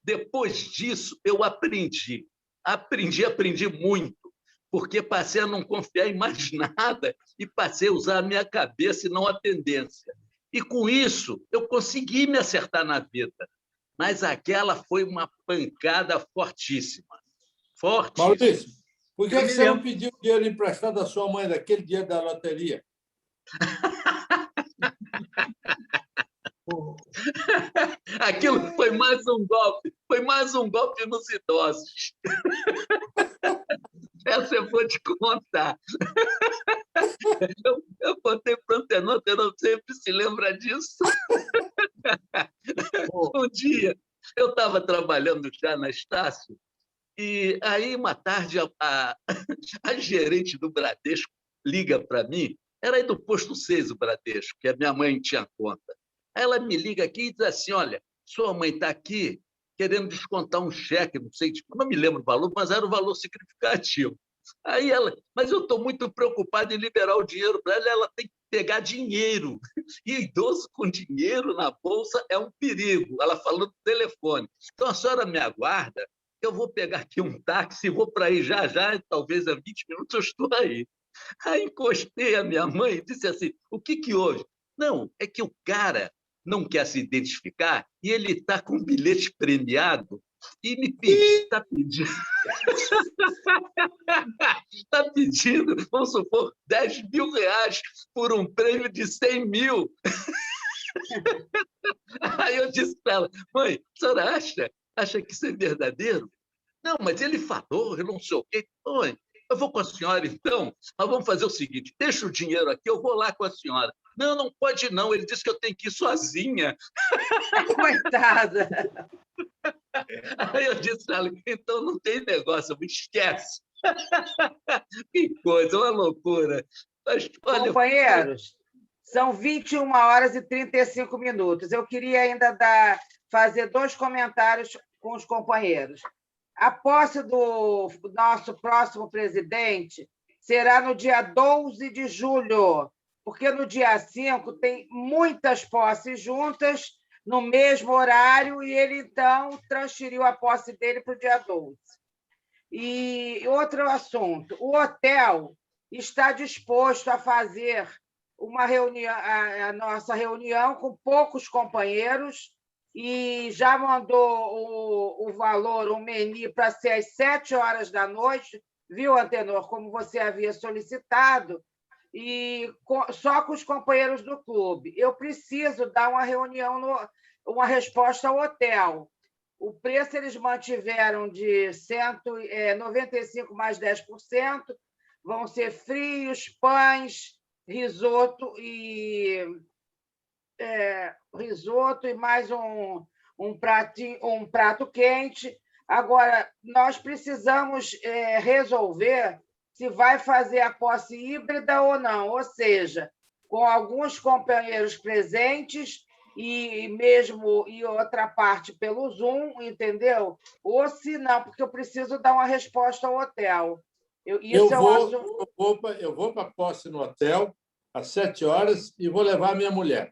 [SPEAKER 11] depois disso, eu aprendi muito, porque passei a não confiar em mais nada e passei a usar a minha cabeça e não a tendência. E, com isso, eu consegui me acertar na vida. Mas aquela foi uma pancada fortíssima. Fortíssima.
[SPEAKER 3] Maurício, por que você não pediu dinheiro emprestado à sua mãe naquele dia da loteria?
[SPEAKER 11] Aquilo foi mais um golpe nos idosos. Essa eu vou te contar. Eu contei para o Antenor sempre se lembra disso. Um dia, eu estava trabalhando já na Estácio, e aí, uma tarde, a gerente do Bradesco liga para mim, era aí do posto 6 o Bradesco, que a minha mãe tinha conta. Aí ela me liga aqui e diz assim, olha, sua mãe está aqui querendo descontar um cheque, não sei, não me lembro o valor, mas era um valor significativo. Aí ela, mas eu estou muito preocupada em liberar o dinheiro para ela, ela tem que pegar dinheiro. E idoso com dinheiro na bolsa é um perigo. Ela falou no telefone. Então, a senhora me aguarda, eu vou pegar aqui um táxi, vou para aí já, talvez há 20 minutos eu estou aí. Aí encostei a minha mãe e disse assim, o que houve? Não, é que o cara não quer se identificar e ele está com um bilhete premiado e me está pedindo, está pedindo, vamos supor, 10 mil reais por um prêmio de 100 mil. Aí eu disse para ela, mãe, a senhora acha que isso é verdadeiro? Não, mas ele falou, eu não sei o quê. Mãe, eu vou com a senhora, então. Nós vamos fazer o seguinte, deixa o dinheiro aqui, eu vou lá com a senhora. Não, não pode não, ele disse que eu tenho que ir sozinha.
[SPEAKER 1] Coitada!
[SPEAKER 11] Aí eu disse para ela, então não tem negócio, me esquece. Que coisa, uma loucura. Mas, olha,
[SPEAKER 1] companheiros, são 21 horas e 35 minutos. Eu queria ainda fazer 2 comentários com os companheiros. A posse do nosso próximo presidente será no dia 12 de julho, porque no dia 5 tem muitas posses juntas no mesmo horário e ele, então, transferiu a posse dele para o dia 12. E outro assunto, o hotel está disposto a fazer uma reunião, a nossa reunião com poucos companheiros e já mandou o valor, o menu, para ser às 7 horas da noite, viu, Antenor, como você havia solicitado, e só com os companheiros do clube. Eu preciso dar uma reunião, uma resposta ao hotel. O preço eles mantiveram de 195 mais 10%, vão ser frios, pães, risoto e mais um prato quente. Agora, nós precisamos resolver se vai fazer a posse híbrida ou não, ou seja, com alguns companheiros presentes e outra parte pelo Zoom, entendeu? Ou se não, porque eu preciso dar uma resposta ao hotel.
[SPEAKER 3] Eu vou para a posse no hotel às 7 horas e vou levar a minha mulher.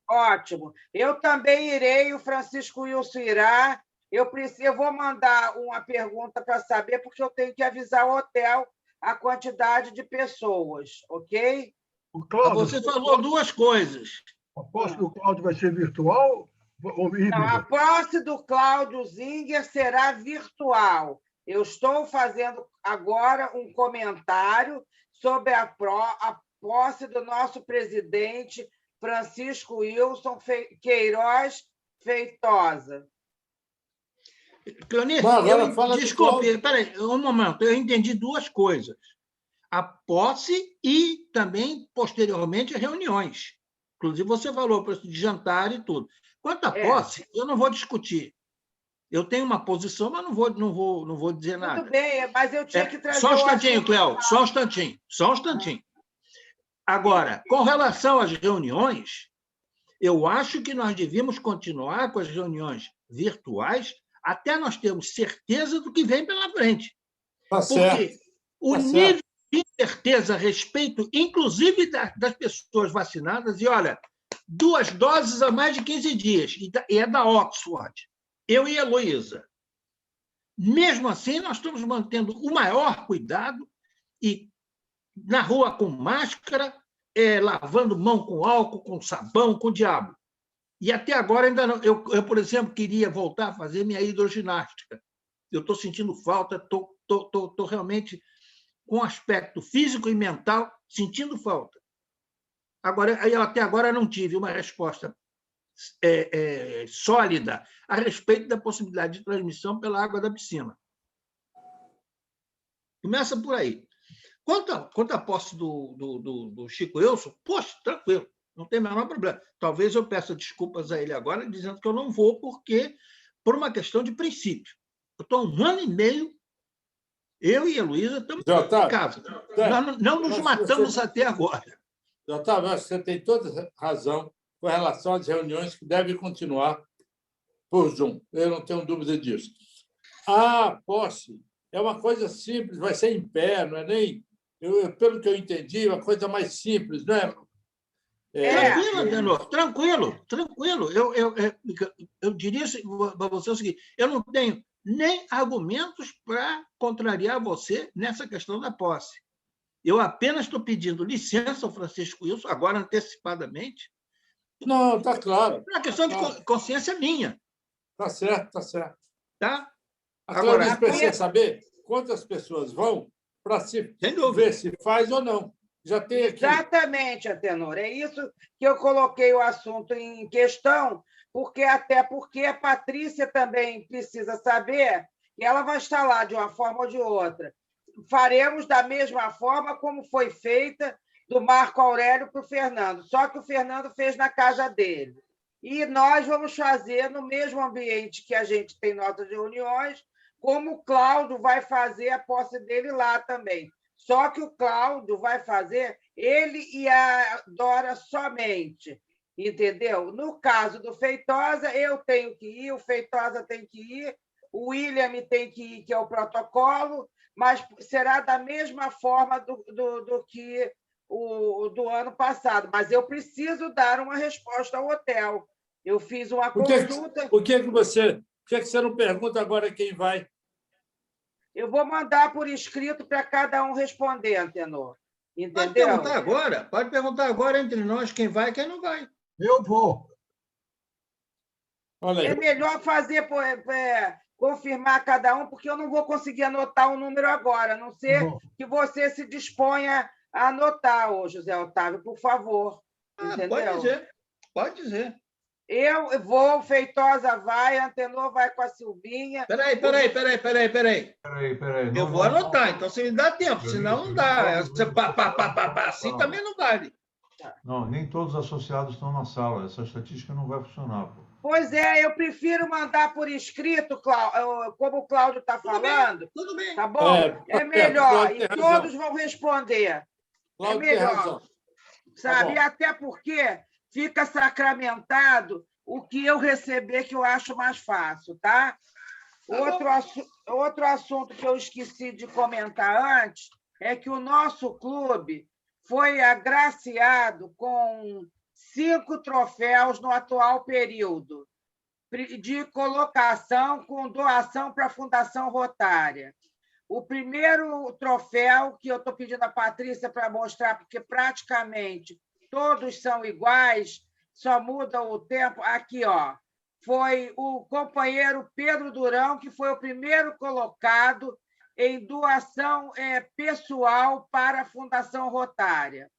[SPEAKER 1] Ótimo. Eu também irei, o Francisco Wilson irá. Eu vou mandar uma pergunta para saber, porque eu tenho que avisar o hotel a quantidade de pessoas, ok?
[SPEAKER 13] Você falou 2 coisas.
[SPEAKER 6] A posse do Cláudio vai ser virtual ou híbrida?
[SPEAKER 1] Não, a posse do Cláudio Zinger será virtual. Eu estou fazendo agora um comentário sobre a posse do nosso presidente Francisco Wilson Queiroz Feitosa.
[SPEAKER 13] Cleonice, desculpe, peraí, um momento, eu entendi 2 coisas. A posse e também, posteriormente, reuniões. Inclusive, você falou de jantar e tudo. Quanto à posse, eu não vou discutir. Eu tenho uma posição, mas não vou dizer nada.
[SPEAKER 1] Tudo bem, mas eu tinha que trazer...
[SPEAKER 13] Só um instantinho, Cléo, só um instantinho. Agora, com relação às reuniões, eu acho que nós devíamos continuar com as reuniões virtuais até nós termos certeza do que vem pela frente. Porque o nível de certeza a respeito, inclusive das pessoas vacinadas, e olha, 2 doses há mais de 15 dias, e é da Oxford, eu e a Heloísa. Mesmo assim, nós estamos mantendo o maior cuidado e na rua com máscara, lavando mão com álcool, com sabão, com diabo. E até agora ainda não. Eu, por exemplo, queria voltar a fazer minha hidroginástica. Eu estou sentindo falta, estou realmente com aspecto físico e mental sentindo falta. Agora, até agora não tive uma resposta sólida a respeito da possibilidade de transmissão pela água da piscina. Começa por aí. Quanto à posse do Chico Wilson, poxa, tranquilo, não tem o menor problema. Talvez eu peça desculpas a ele agora, dizendo que eu não vou, porque por uma questão de princípio. Eu estou há 1 ano e meio, eu e a Luísa estamos em casa. Nós não nos matamos até agora.
[SPEAKER 3] Otávio, acho que você tem toda razão com relação às reuniões que devem continuar por Zoom. Eu não tenho dúvida disso. A posse é uma coisa simples, vai ser em pé, não é nem... pelo que eu entendi, uma coisa mais simples, não é?
[SPEAKER 13] Tranquilo, Antenor, tranquilo. Eu diria para você o seguinte: eu não tenho nem argumentos para contrariar você nessa questão da posse. Eu apenas estou pedindo licença ao Francisco Wilson, agora antecipadamente.
[SPEAKER 3] Não, está claro.
[SPEAKER 13] É uma questão de consciência minha.
[SPEAKER 3] Está certo, está certo.
[SPEAKER 13] Tá?
[SPEAKER 3] Agora, a gente precisa saber quantas pessoas vão para ver se faz ou não. Já tem aqui.
[SPEAKER 1] Exatamente, Antenor. É isso que eu coloquei o assunto em questão, até porque a Patrícia também precisa saber que ela vai estar lá de uma forma ou de outra. Faremos da mesma forma como foi feita do Marco Aurélio para o Fernando, só que o Fernando fez na casa dele. E nós vamos fazer no mesmo ambiente que a gente tem nossas reuniões, como o Cláudio vai fazer a posse dele lá também. Só que o Cláudio vai fazer ele e a Dora somente, entendeu? No caso do Feitosa, eu tenho que ir, o Feitosa tem que ir, o William tem que ir, que é o protocolo, mas será da mesma forma do que do ano passado. Mas eu preciso dar uma resposta ao hotel. Eu fiz uma consulta...
[SPEAKER 3] Por que você não pergunta agora quem vai?
[SPEAKER 1] Eu vou mandar por escrito para cada um responder, Antenor. Entendeu?
[SPEAKER 13] Pode perguntar agora entre nós quem vai e quem não vai.
[SPEAKER 6] Eu vou.
[SPEAKER 3] Olha aí.
[SPEAKER 1] É melhor fazer, confirmar cada um, porque eu não vou conseguir anotar o número agora, a não ser que você se disponha a anotar, José Otávio, por favor. Entendeu?
[SPEAKER 13] Pode dizer.
[SPEAKER 1] Eu vou, Feitosa vai, Antenor vai com a Silvinha.
[SPEAKER 13] Peraí. Eu vou anotar, então você me dá tempo, senão não dá. Assim também não vale.
[SPEAKER 2] Não, nem todos os associados estão na sala. Essa estatística não vai funcionar. Pô.
[SPEAKER 1] Pois é, eu prefiro mandar por escrito, como o Cláudio está falando.
[SPEAKER 13] Tudo bem.
[SPEAKER 1] Tá bom? É melhor, e todos vão responder.
[SPEAKER 3] Cláudio
[SPEAKER 1] É melhor. Sabe?
[SPEAKER 3] Tá,
[SPEAKER 1] até porque fica sacramentado o que eu receber, que eu acho mais fácil, tá? Outro assunto que eu esqueci de comentar antes é que o nosso clube foi agraciado com 5 troféus no atual período de colocação com doação para a Fundação Rotária. O primeiro troféu, que eu estou pedindo à Patrícia para mostrar, porque praticamente todos são iguais, só muda o tempo. Aqui, ó, foi o companheiro Pedro Durão, que foi o primeiro colocado em doação pessoal para a Fundação Rotária.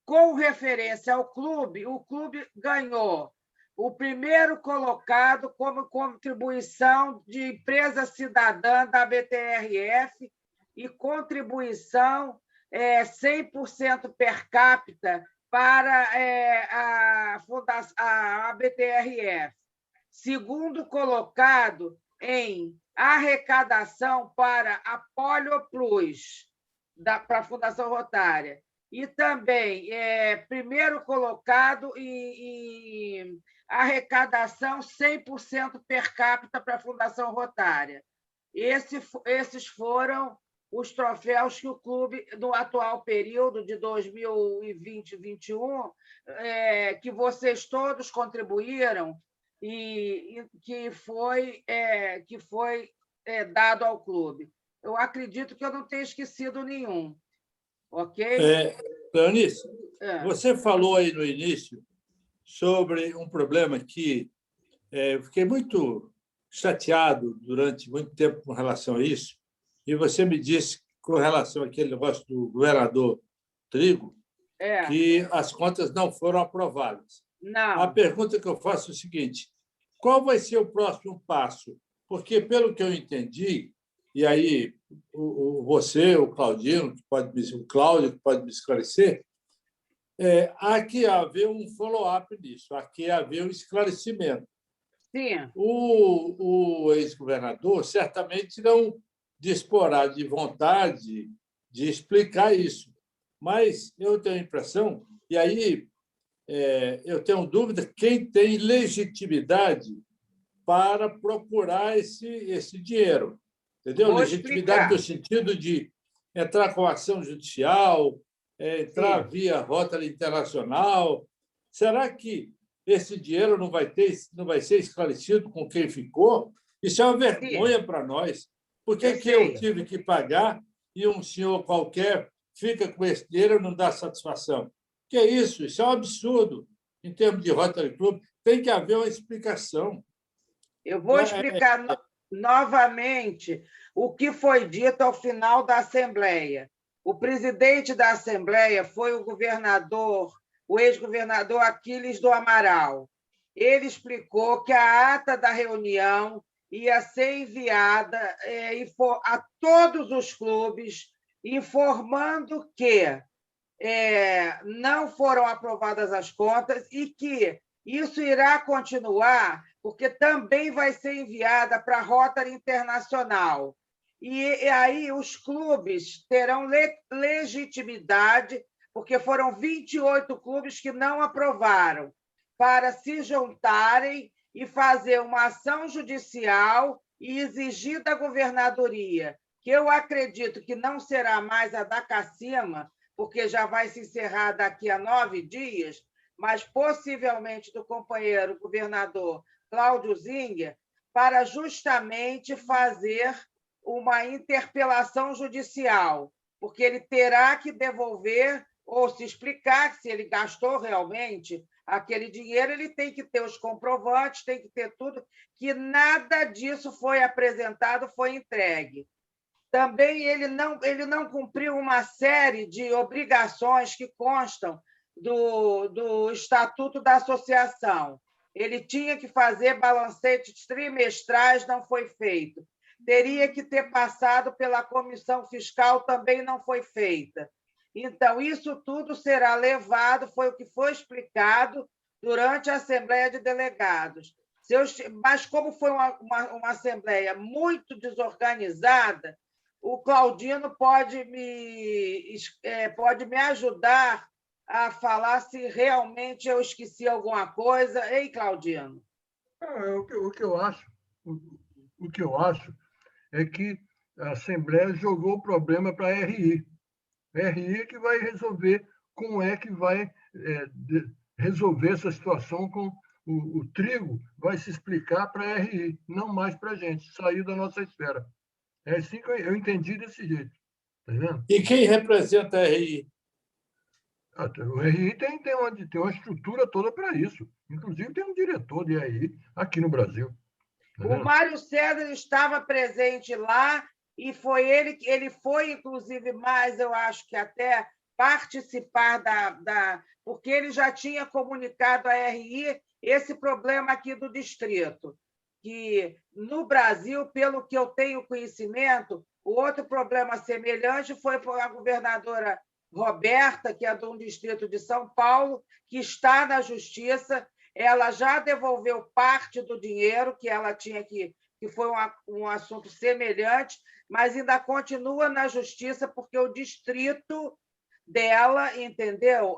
[SPEAKER 1] Com referência ao clube, o clube ganhou o primeiro colocado como contribuição de empresa cidadã da BTRF e contribuição 100% per capita para a BTRF. Segundo colocado em arrecadação para a Polio Plus, para a Fundação Rotária. E também primeiro colocado em arrecadação 100% per capita para a Fundação Rotária. Esses foram os troféus que o clube, no atual período de 2020-2021, que vocês todos contribuíram e que foi dado ao clube. Eu acredito que eu não tenho esquecido nenhum. Ok?
[SPEAKER 3] Leonice, você falou aí no início sobre um problema que eu fiquei muito chateado durante muito tempo com relação a isso, e você me disse, com relação àquele negócio do governador Trigo, que as contas não foram aprovadas. A pergunta que eu faço é o seguinte: qual vai ser o próximo passo? Porque, pelo que eu entendi, e aí você, o Claudino, o Cláudio, que pode me esclarecer, há que haver um follow-up nisso, há que haver um esclarecimento.
[SPEAKER 1] Sim.
[SPEAKER 3] O ex-governador certamente não disporá de vontade de explicar isso, mas eu tenho a impressão, e aí eu tenho dúvida, quem tem legitimidade para procurar esse dinheiro. Entendeu?
[SPEAKER 1] Vou
[SPEAKER 3] Legitimidade
[SPEAKER 1] explicar.
[SPEAKER 3] no sentido de entrar com ação judicial, entrar
[SPEAKER 1] Sim.
[SPEAKER 3] via Rotary Internacional. Será que esse dinheiro não vai ser esclarecido com quem ficou? Isso é uma vergonha para nós. Por que eu tive que pagar e um senhor qualquer fica com esse dinheiro e não dá satisfação? Que é isso? Isso é um absurdo. Em termos de Rotary Club, tem que haver uma explicação.
[SPEAKER 1] Eu vou explicar novamente o que foi dito ao final da Assembleia. O presidente da Assembleia foi o ex-governador Aquiles do Amaral. Ele explicou que a ata da reunião ia ser enviada a todos os clubes, informando que não foram aprovadas as contas e que isso irá continuar, porque também vai ser enviada para a Rotary Internacional. E aí os clubes terão legitimidade, porque foram 28 clubes que não aprovaram, para se juntarem e fazer uma ação judicial e exigir da governadoria, que eu acredito que não será mais a da Cacima, porque já vai se encerrar daqui a 9 dias, mas possivelmente do companheiro governador Cláudio Zinger, para justamente fazer uma interpelação judicial, porque ele terá que devolver ou se explicar se ele gastou realmente aquele dinheiro, ele tem que ter os comprovantes, tem que ter tudo, que nada disso foi apresentado, foi entregue. Também ele não cumpriu uma série de obrigações que constam do Estatuto da Associação. Ele tinha que fazer balancetes trimestrais, não foi feito. Teria que ter passado pela comissão fiscal, também não foi feita. Então, isso tudo será levado, foi o que foi explicado durante a Assembleia de Delegados. Mas, como foi uma Assembleia muito desorganizada, o Claudino pode me ajudar a falar se realmente eu esqueci alguma coisa. Ei, Claudino?
[SPEAKER 6] O que eu acho é que a Assembleia jogou o problema para a RI. A RI é que vai resolver como é que vai resolver essa situação com o trigo, vai se explicar para a RI, não mais para a gente, sair da nossa esfera. É assim que eu entendi desse jeito. Tá vendo?
[SPEAKER 3] E quem representa a RI?
[SPEAKER 6] O RI tem uma estrutura toda para isso. Inclusive, tem um diretor de RI aqui no Brasil. Tá
[SPEAKER 1] o Mário César estava presente lá e ele foi, inclusive, mais, eu acho que até participar porque ele já tinha comunicado à RI esse problema aqui do distrito, que no Brasil, pelo que eu tenho conhecimento, o outro problema semelhante foi para a governadora Roberta, que é de um distrito de São Paulo, que está na Justiça. Ela já devolveu parte do dinheiro que ela tinha que foi um assunto semelhante, mas ainda continua na Justiça, porque o distrito dela, entendeu?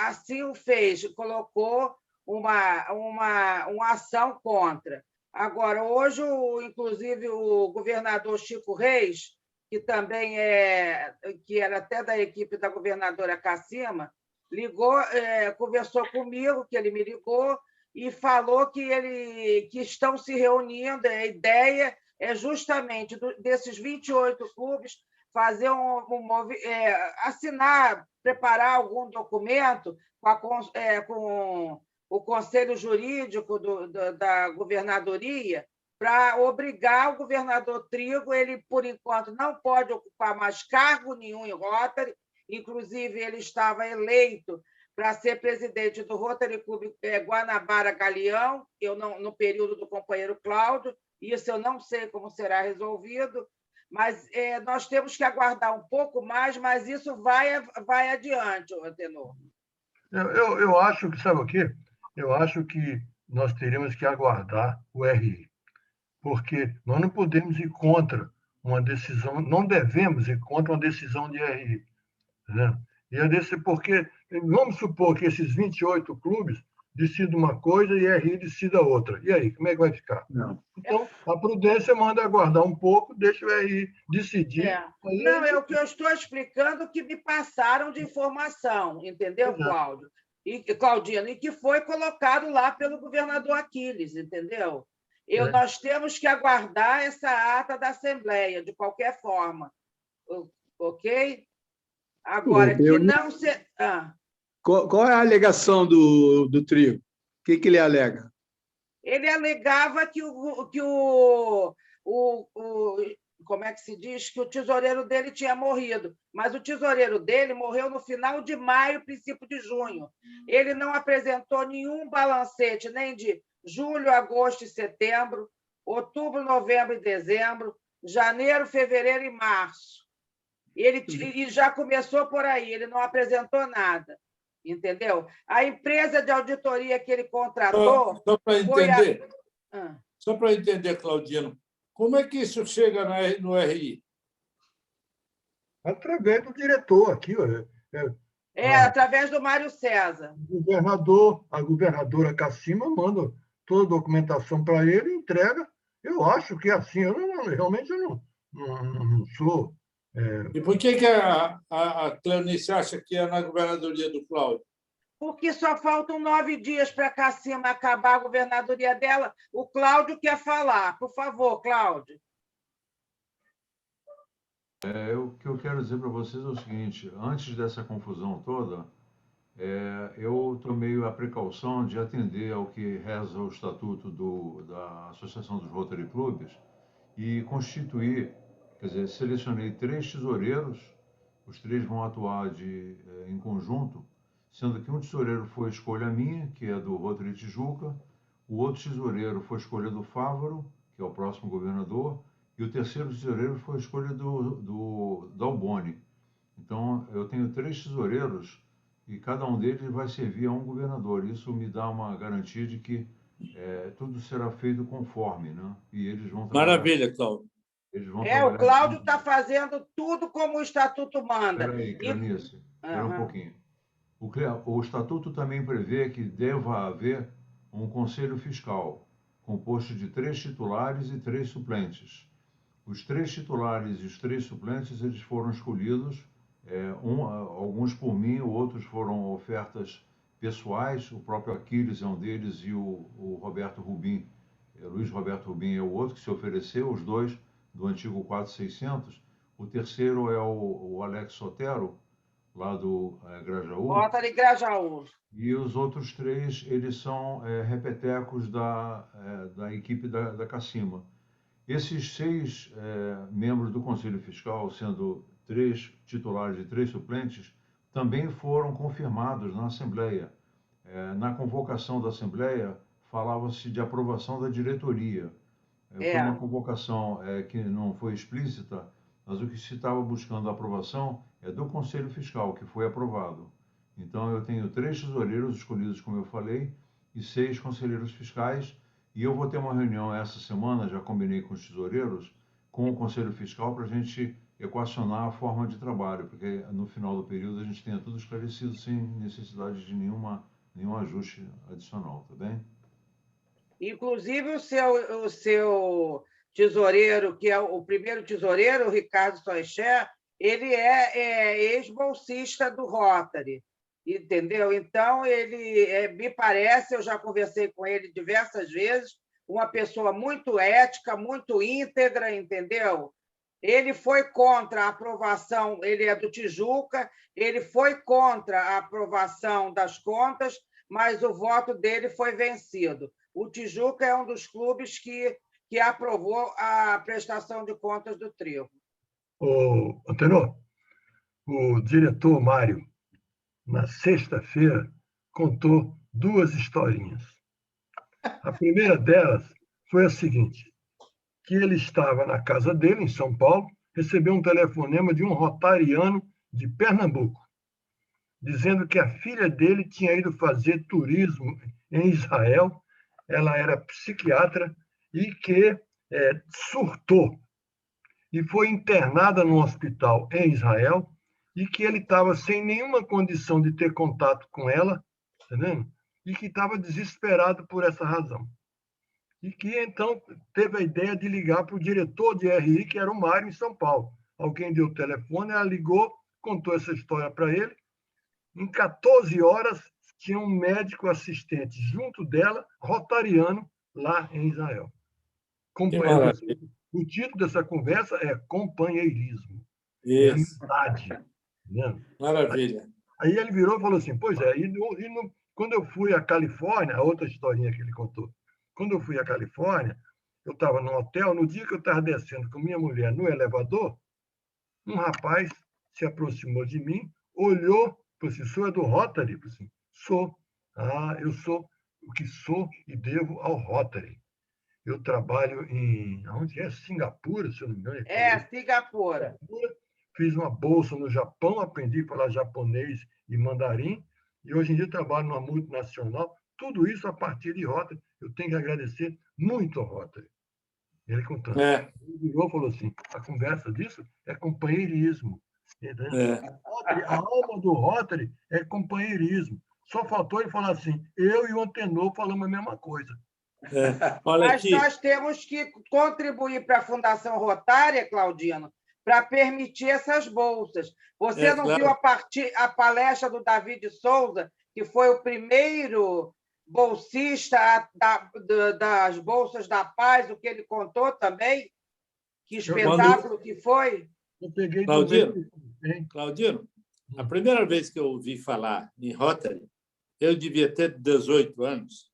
[SPEAKER 1] Assim o fez, colocou uma ação contra. Agora, hoje, inclusive, o governador Chico Reis, que também que era até da equipe da governadora Cacima, ligou, conversou comigo, que ele me ligou, e falou que estão se reunindo. A ideia é justamente desses 28 clubes fazer assinar, preparar algum documento com o Conselho Jurídico da Governadoria para obrigar o governador Trigo. Ele, por enquanto, não pode ocupar mais cargo nenhum em Rotary, inclusive ele estava eleito para ser presidente do Rotary Clube Guanabara Galeão, eu não, no período do companheiro Cláudio, isso eu não sei como será resolvido, mas nós temos que aguardar um pouco mais, mas isso vai adiante, Antenor.
[SPEAKER 6] Eu acho que, sabe o quê? Eu acho que nós teríamos que aguardar o RI, porque nós não podemos ir contra uma decisão, não devemos ir contra uma decisão de RI. Né? E porque, vamos supor que esses 28 clubes decidam uma coisa e a RI decida outra. E aí, como é que vai ficar?
[SPEAKER 10] Não.
[SPEAKER 6] Então, a prudência manda aguardar um pouco, deixa o RI decidir.
[SPEAKER 1] Não, é o que eu estou explicando que me passaram de informação, entendeu, Cláudio? Claudino, e que foi colocado lá pelo governador Aquiles, entendeu? Nós temos que aguardar essa ata da Assembleia, de qualquer forma. Ok? Agora, que não se...
[SPEAKER 10] Qual é a alegação do trio? O que ele alega?
[SPEAKER 1] Ele alegava que como é que se diz? Que o tesoureiro dele tinha morrido, mas o tesoureiro dele morreu no final de maio, princípio de junho. Ele não apresentou nenhum balancete, nem de julho, agosto e setembro, outubro, novembro e dezembro, janeiro, fevereiro e março. E já começou por aí, ele não apresentou nada, entendeu? A empresa de auditoria que ele contratou...
[SPEAKER 3] Só para entender, Claudino, como é que isso chega no RI?
[SPEAKER 6] Através do diretor aqui.
[SPEAKER 1] Através do Mário César.
[SPEAKER 6] A governadora Cassima manda toda a documentação para ele e entrega. Eu acho que é assim. Realmente eu não sou...
[SPEAKER 3] E por que a Cleonice acha que é na governadoria do Cláudio?
[SPEAKER 1] Porque só faltam 9 dias para a Cassima acabar a governadoria dela. O Cláudio quer falar. Por favor, Cláudio.
[SPEAKER 2] O que eu quero dizer para vocês é o seguinte: antes dessa confusão toda, eu tomei a precaução de atender ao que reza o estatuto da Associação dos Rotary Clubes e constituir, quer dizer, selecionei 3 tesoureiros, os 3 vão atuar em conjunto, sendo que um tesoureiro foi escolha minha, que é do Rotary Tijuca, o outro tesoureiro foi escolha do Fávaro, que é o próximo governador, e o terceiro tesoureiro foi escolha do Alboni. Então, eu tenho 3 tesoureiros e cada um deles vai servir a um governador. Isso me dá uma garantia de que tudo será feito conforme, né? E eles vão trabalhar.
[SPEAKER 3] Maravilha, Cláudio.
[SPEAKER 1] O Cláudio está fazendo tudo como o Estatuto manda.
[SPEAKER 2] Espera aí, Cleonice, espera um pouquinho. O Estatuto também prevê que deva haver um Conselho Fiscal, composto de 3 titulares e 3 suplentes. Os 3 titulares e os 3 suplentes eles foram escolhidos, alguns por mim, outros foram ofertas pessoais, o próprio Aquiles é um deles e o Roberto Rubim, Luiz Roberto Rubim é o outro que se ofereceu, os 2 do antigo 4600. O terceiro é o Alex Sotero, lá do Grajaú.
[SPEAKER 1] Rotary Grajaú.
[SPEAKER 2] E os outros 3, eles são repetecos da equipe da Cassima. Esses 6 membros do Conselho Fiscal, sendo 3 titulares e 3 suplentes, também foram confirmados na Assembleia. Na convocação da Assembleia, falava-se de aprovação da diretoria. Foi uma convocação que não foi explícita, mas o que se estava buscando a aprovação é do Conselho Fiscal, que foi aprovado. Então, eu tenho 3 tesoureiros escolhidos, como eu falei, e 6 conselheiros fiscais, e eu vou ter uma reunião essa semana, já combinei com os tesoureiros, com o Conselho Fiscal, para a gente equacionar a forma de trabalho, porque no final do período a gente tenha tudo esclarecido sem necessidade de nenhum ajuste adicional, tá bem?
[SPEAKER 1] Inclusive, o seu tesoureiro, que é o primeiro tesoureiro, o Ricardo Soiché, ele é ex-bolsista do Rotary, entendeu? Então, ele, me parece, eu já conversei com ele diversas vezes, uma pessoa muito ética, muito íntegra, entendeu? Ele foi contra a aprovação, ele é do Tijuca, ele foi contra a aprovação das contas, mas o voto dele foi vencido. O Tijuca é um dos clubes que aprovou a prestação de contas do trio.
[SPEAKER 6] Antenor, o diretor Mário, na sexta-feira, contou 2 historinhas. A primeira delas foi a seguinte, que ele estava na casa dele, em São Paulo, recebeu um telefonema de um rotariano de Pernambuco, dizendo que a filha dele tinha ido fazer turismo em Israel, ela era psiquiatra e que surtou e foi internada num hospital em Israel e que ele estava sem nenhuma condição de ter contato com ela, entendendo? E que estava desesperado por essa razão. E que, então, teve a ideia de ligar para o diretor de RI, que era o Mário, em São Paulo. Alguém deu o telefone, ela ligou, contou essa história para ele. Em 14 horas, tinha um médico assistente junto dela, rotariano, lá em Israel. O título dessa conversa é Companheirismo. É amizade. Né?
[SPEAKER 3] Maravilha.
[SPEAKER 6] Aí ele virou e falou assim, pois é, quando eu fui à Califórnia, a outra historinha que ele contou, quando eu fui à Califórnia, eu estava num hotel, no dia que eu estava descendo com minha mulher no elevador, um rapaz se aproximou de mim, olhou, falou assim, o senhor é do Rotary? Eu falei assim, sou. Ah, eu sou o que sou e devo ao Rotary. Eu trabalho em... Onde é? Singapura, se eu não me engano.
[SPEAKER 1] Singapura.
[SPEAKER 6] Fiz uma bolsa no Japão, aprendi a falar japonês e mandarim, e hoje em dia trabalho numa multinacional. Tudo isso a partir de Rotary. Eu tenho que agradecer muito ao Rotary. Ele contando. Ele virou e falou assim, a conversa disso é companheirismo. A alma do Rotary é companheirismo. Só faltou ele falar assim, eu e o Antenor falamos a mesma coisa.
[SPEAKER 1] Mas nós temos que contribuir para a Fundação Rotária, Claudino, para permitir essas bolsas. Você não viu a palestra do David Souza, que foi o primeiro bolsista das Bolsas da Paz, o que ele contou também? Que espetáculo que foi?
[SPEAKER 6] Eu peguei
[SPEAKER 3] Claudino, a primeira vez que eu ouvi falar em Rotary, eu devia ter 18 anos.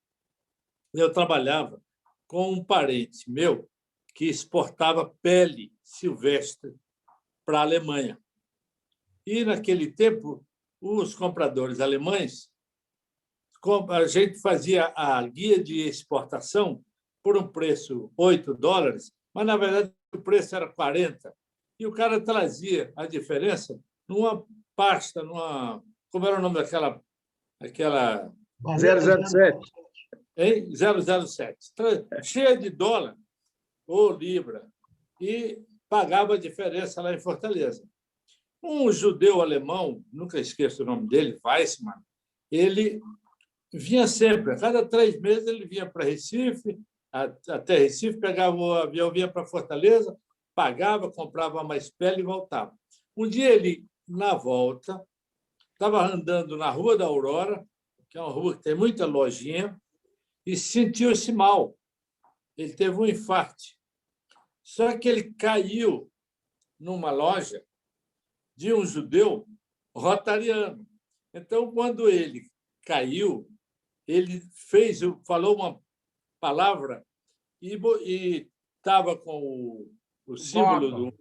[SPEAKER 3] Eu trabalhava com um parente meu que exportava pele silvestre para a Alemanha. E, naquele tempo, os compradores alemães, a gente fazia a guia de exportação por um preço $8, mas, na verdade, o preço era 40. E o cara trazia a diferença numa pasta, como era o nome daquela...
[SPEAKER 10] 007.
[SPEAKER 3] Hein? 007. Cheia de dólar ou libra. E pagava a diferença lá em Fortaleza. Um judeu alemão, nunca esqueço o nome dele, Weissmann, ele vinha sempre, a cada 3 meses ele vinha para Recife, até Recife, pegava o avião, vinha para Fortaleza, pagava, comprava mais pele e voltava. Um dia ele, na volta, estava andando na Rua da Aurora, que é uma rua que tem muita lojinha, e sentiu-se mal. Ele teve um infarto. Só que ele caiu numa loja de um judeu rotariano. Então, quando ele caiu, ele falou uma palavra e estava com o símbolo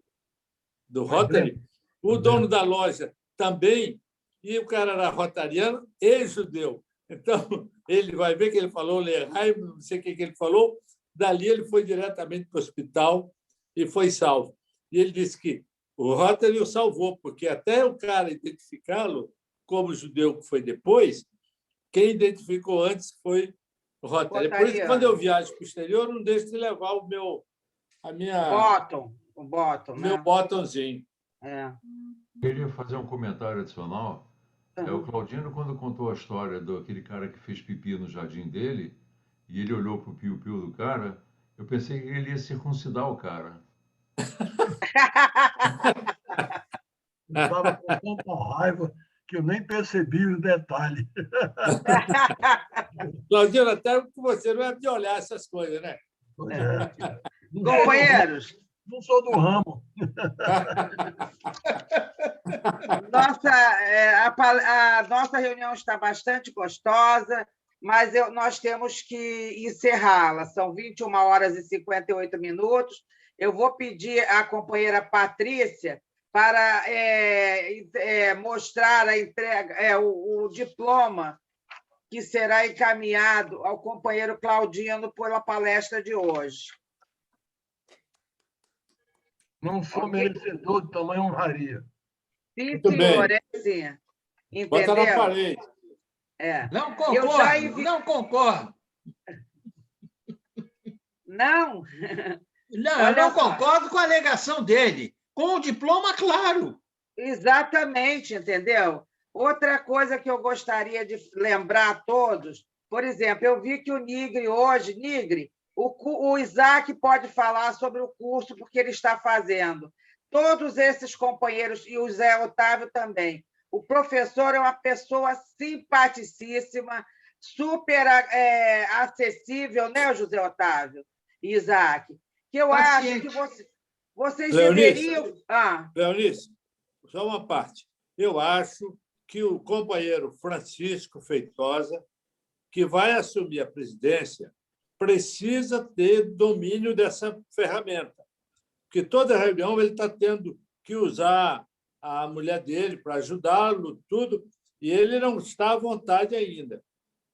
[SPEAKER 3] do Rotary. O dono da loja também, e o cara era rotariano e judeu. Então, ele vai ver que ele falou Leheim, não sei o que ele falou. Dali, ele foi diretamente para o hospital e foi salvo. E ele disse que o Rotary o salvou, porque até o cara identificá-lo como judeu que foi depois, quem identificou antes foi o Rotary. Por isso, quando eu viajo para o exterior, não deixo de levar o meu bottomzinho.
[SPEAKER 2] Queria fazer um comentário adicional. O Claudino, quando contou a história daquele cara que fez pipi no jardim dele, e ele olhou para o piu-piu do cara, eu pensei que ele ia circuncidar o cara.
[SPEAKER 6] Eu estava com tanta raiva que eu nem percebi o detalhe.
[SPEAKER 3] Claudino, até que você não é de olhar essas coisas, né?
[SPEAKER 6] Pois é.
[SPEAKER 1] Companheiros.
[SPEAKER 6] Não sou do ramo.
[SPEAKER 1] A nossa reunião está bastante gostosa, mas nós temos que encerrá-la. São 21h58. Eu vou pedir à companheira Patrícia para mostrar a entrega, o diploma que será encaminhado ao companheiro Claudino pela palestra de hoje.
[SPEAKER 6] Não sou merecedor de tamanha honraria.
[SPEAKER 1] Sim,
[SPEAKER 3] Muito
[SPEAKER 1] senhor,
[SPEAKER 3] bem.
[SPEAKER 1] é assim.
[SPEAKER 3] Bota na
[SPEAKER 1] Entendeu?
[SPEAKER 3] parede.
[SPEAKER 13] Não
[SPEAKER 1] Eu
[SPEAKER 13] concordo,
[SPEAKER 1] já
[SPEAKER 13] não concordo.
[SPEAKER 1] Não?
[SPEAKER 13] Não, eu
[SPEAKER 1] Olha
[SPEAKER 13] não
[SPEAKER 1] só.
[SPEAKER 13] concordo com a alegação dele. Com o diploma, claro.
[SPEAKER 1] Exatamente, entendeu? Outra coisa que eu gostaria de lembrar a todos, por exemplo, eu vi que o Nigre hoje, o Isaac pode falar sobre o curso, porque ele está fazendo. Todos esses companheiros, e o Zé Otávio também. O professor é uma pessoa simpaticíssima, super acessível, né, José Otávio e Isaac? Que eu acho que vocês deveriam...
[SPEAKER 3] Leonice, só uma parte. Eu acho que o companheiro Francisco Feitosa, que vai assumir a presidência, precisa ter domínio dessa ferramenta. Porque toda reunião ele está tendo que usar a mulher dele para ajudá-lo, tudo, e ele não está à vontade ainda.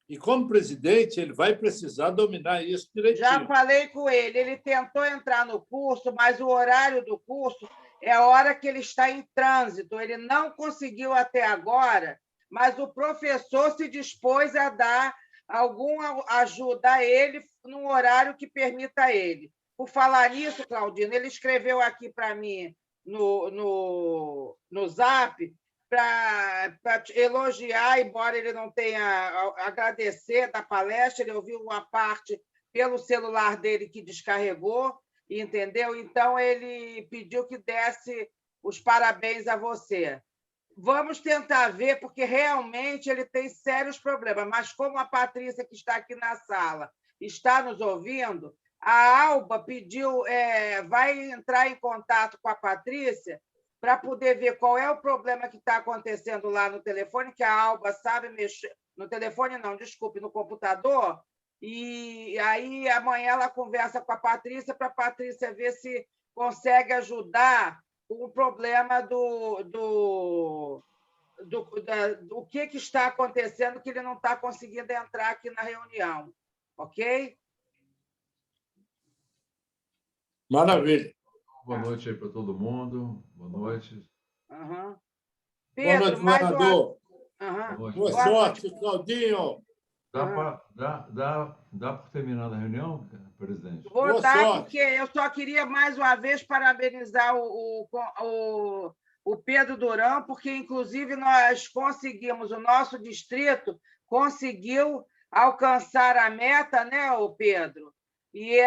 [SPEAKER 3] E, como presidente, ele vai precisar dominar isso direitinho.
[SPEAKER 1] Já falei com ele, ele tentou entrar no curso, mas o horário do curso é a hora que ele está em trânsito. Ele não conseguiu até agora, mas o professor se dispôs a dar alguma ajuda a ele num horário que permita a ele. Por falar nisso, Claudino, ele escreveu aqui para mim no Zap para elogiar, embora ele não tenha agradecer da palestra, ele ouviu uma parte pelo celular dele que descarregou, entendeu? Então, ele pediu que desse os parabéns a você. Vamos tentar ver, porque realmente ele tem sérios problemas, mas como a Patrícia, que está aqui na sala, está nos ouvindo, a Alba pediu, vai entrar em contato com a Patrícia para poder ver qual é o problema que está acontecendo lá no telefone, que a Alba sabe mexer... No telefone, não, desculpe, no computador. E aí, amanhã, ela conversa com a Patrícia para a Patrícia ver se consegue ajudar com o problema do que está acontecendo, que ele não está conseguindo entrar aqui na reunião. Ok?
[SPEAKER 3] Maravilha.
[SPEAKER 2] Boa noite aí para todo mundo. Boa noite.
[SPEAKER 1] Uhum.
[SPEAKER 3] Pedro, boa noite, governador.
[SPEAKER 1] Uhum.
[SPEAKER 3] Boa sorte, Claudinho.
[SPEAKER 2] Dá por terminada a reunião, presidente?
[SPEAKER 1] Vou dar, porque eu só queria, mais uma vez, parabenizar o Pedro Durão, porque, inclusive, nós conseguimos, o nosso distrito conseguiu alcançar a meta, né, o Pedro? E,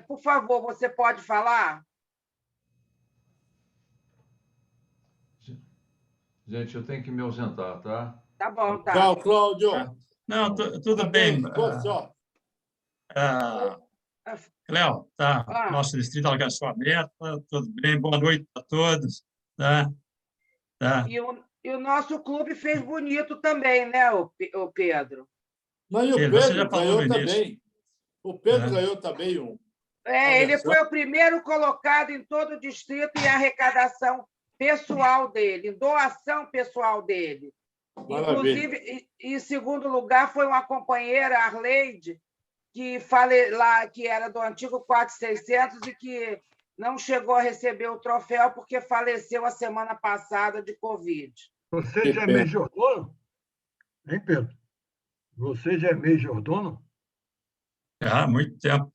[SPEAKER 1] por favor, você pode falar?
[SPEAKER 2] Gente, eu tenho que me ausentar, tá?
[SPEAKER 1] Tá bom, tá.
[SPEAKER 3] Tchau, Cláudio.
[SPEAKER 14] Não, tudo bem. Léo, tá? Nosso distrito alcançou a meta, tudo bem. Boa noite a todos. Tá?
[SPEAKER 1] E o nosso clube fez bonito também, né, o Pedro?
[SPEAKER 3] Mas o Pedro ganhou também. O Pedro ganhou também um.
[SPEAKER 1] Ele foi o primeiro colocado em todo o distrito em arrecadação pessoal dele, em doação pessoal dele.
[SPEAKER 3] Maravilha.
[SPEAKER 1] Inclusive, em segundo lugar, foi uma companheira, Arleide, que era do antigo 4600 e que não chegou a receber o troféu porque faleceu a semana passada de Covid.
[SPEAKER 6] Você já é majordomo? Hein, Pedro? Você já é majordomo?
[SPEAKER 14] Há muito tempo.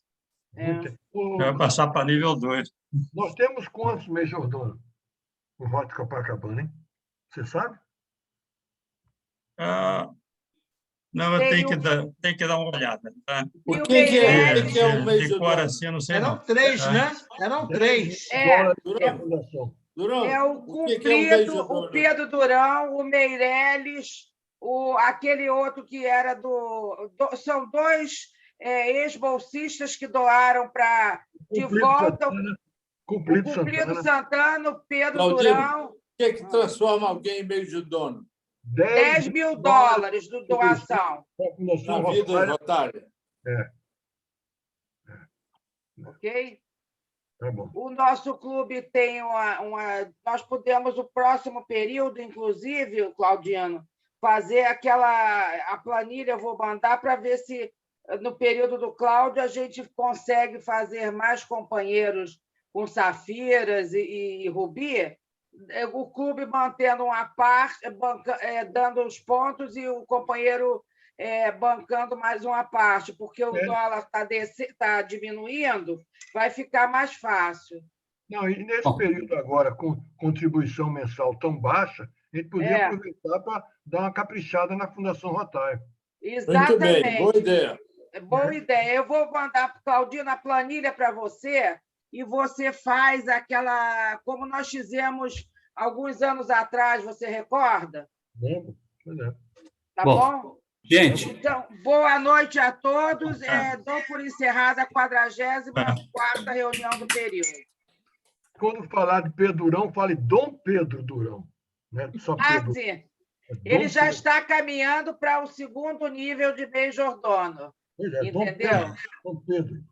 [SPEAKER 14] Vai passar para nível 2.
[SPEAKER 6] Nós temos quantos majordomos no Voto de Copacabana, hein? Você sabe?
[SPEAKER 14] Não, eu tenho que dar uma olhada. Tá?
[SPEAKER 3] O que é um majordomo?
[SPEAKER 14] Assim, eu não sei.
[SPEAKER 13] Eram três, né? Eram três.
[SPEAKER 3] Durão,
[SPEAKER 1] é o Cumprido, o Pedro Durão, o Meirelles, aquele outro que era são dois ex-bolsistas que doaram de volta o Cumprido Santana, o Pedro Durão.
[SPEAKER 3] O que transforma alguém em majordomo?
[SPEAKER 1] $10 mil de doação.
[SPEAKER 3] Na vida rotária.
[SPEAKER 1] Ok?
[SPEAKER 6] Tá bom.
[SPEAKER 1] O nosso clube tem nós podemos, o próximo período, inclusive, Claudiano, fazer a planilha, eu vou mandar para ver se, no período do Cláudio, a gente consegue fazer mais companheiros com Safiras e Rubi, o clube mantendo uma parte, dando os pontos e o companheiro bancando mais uma parte, porque o dólar está diminuindo, vai ficar mais fácil.
[SPEAKER 6] Não, e nesse período agora, com contribuição mensal tão baixa, a gente podia aproveitar para dar uma caprichada na Fundação Rotário.
[SPEAKER 1] Exatamente.
[SPEAKER 3] Muito bem, boa ideia.
[SPEAKER 1] Boa ideia. Eu vou mandar para o Claudinho a planilha para você e você faz aquela, como nós fizemos alguns anos atrás, você recorda?
[SPEAKER 6] Lembro.
[SPEAKER 1] Tá bom?
[SPEAKER 5] Gente.
[SPEAKER 1] Então, boa noite a todos. Dou por encerrada a 44ª reunião do período.
[SPEAKER 6] Quando falar de Pedro Durão, fale Dom Pedro Durão. Né? Só Pedro.
[SPEAKER 1] Sim. Ele já está caminhando para o 2º nível de Bem Jordano.
[SPEAKER 6] Pois é,
[SPEAKER 1] entendeu?
[SPEAKER 6] Dom Pedro.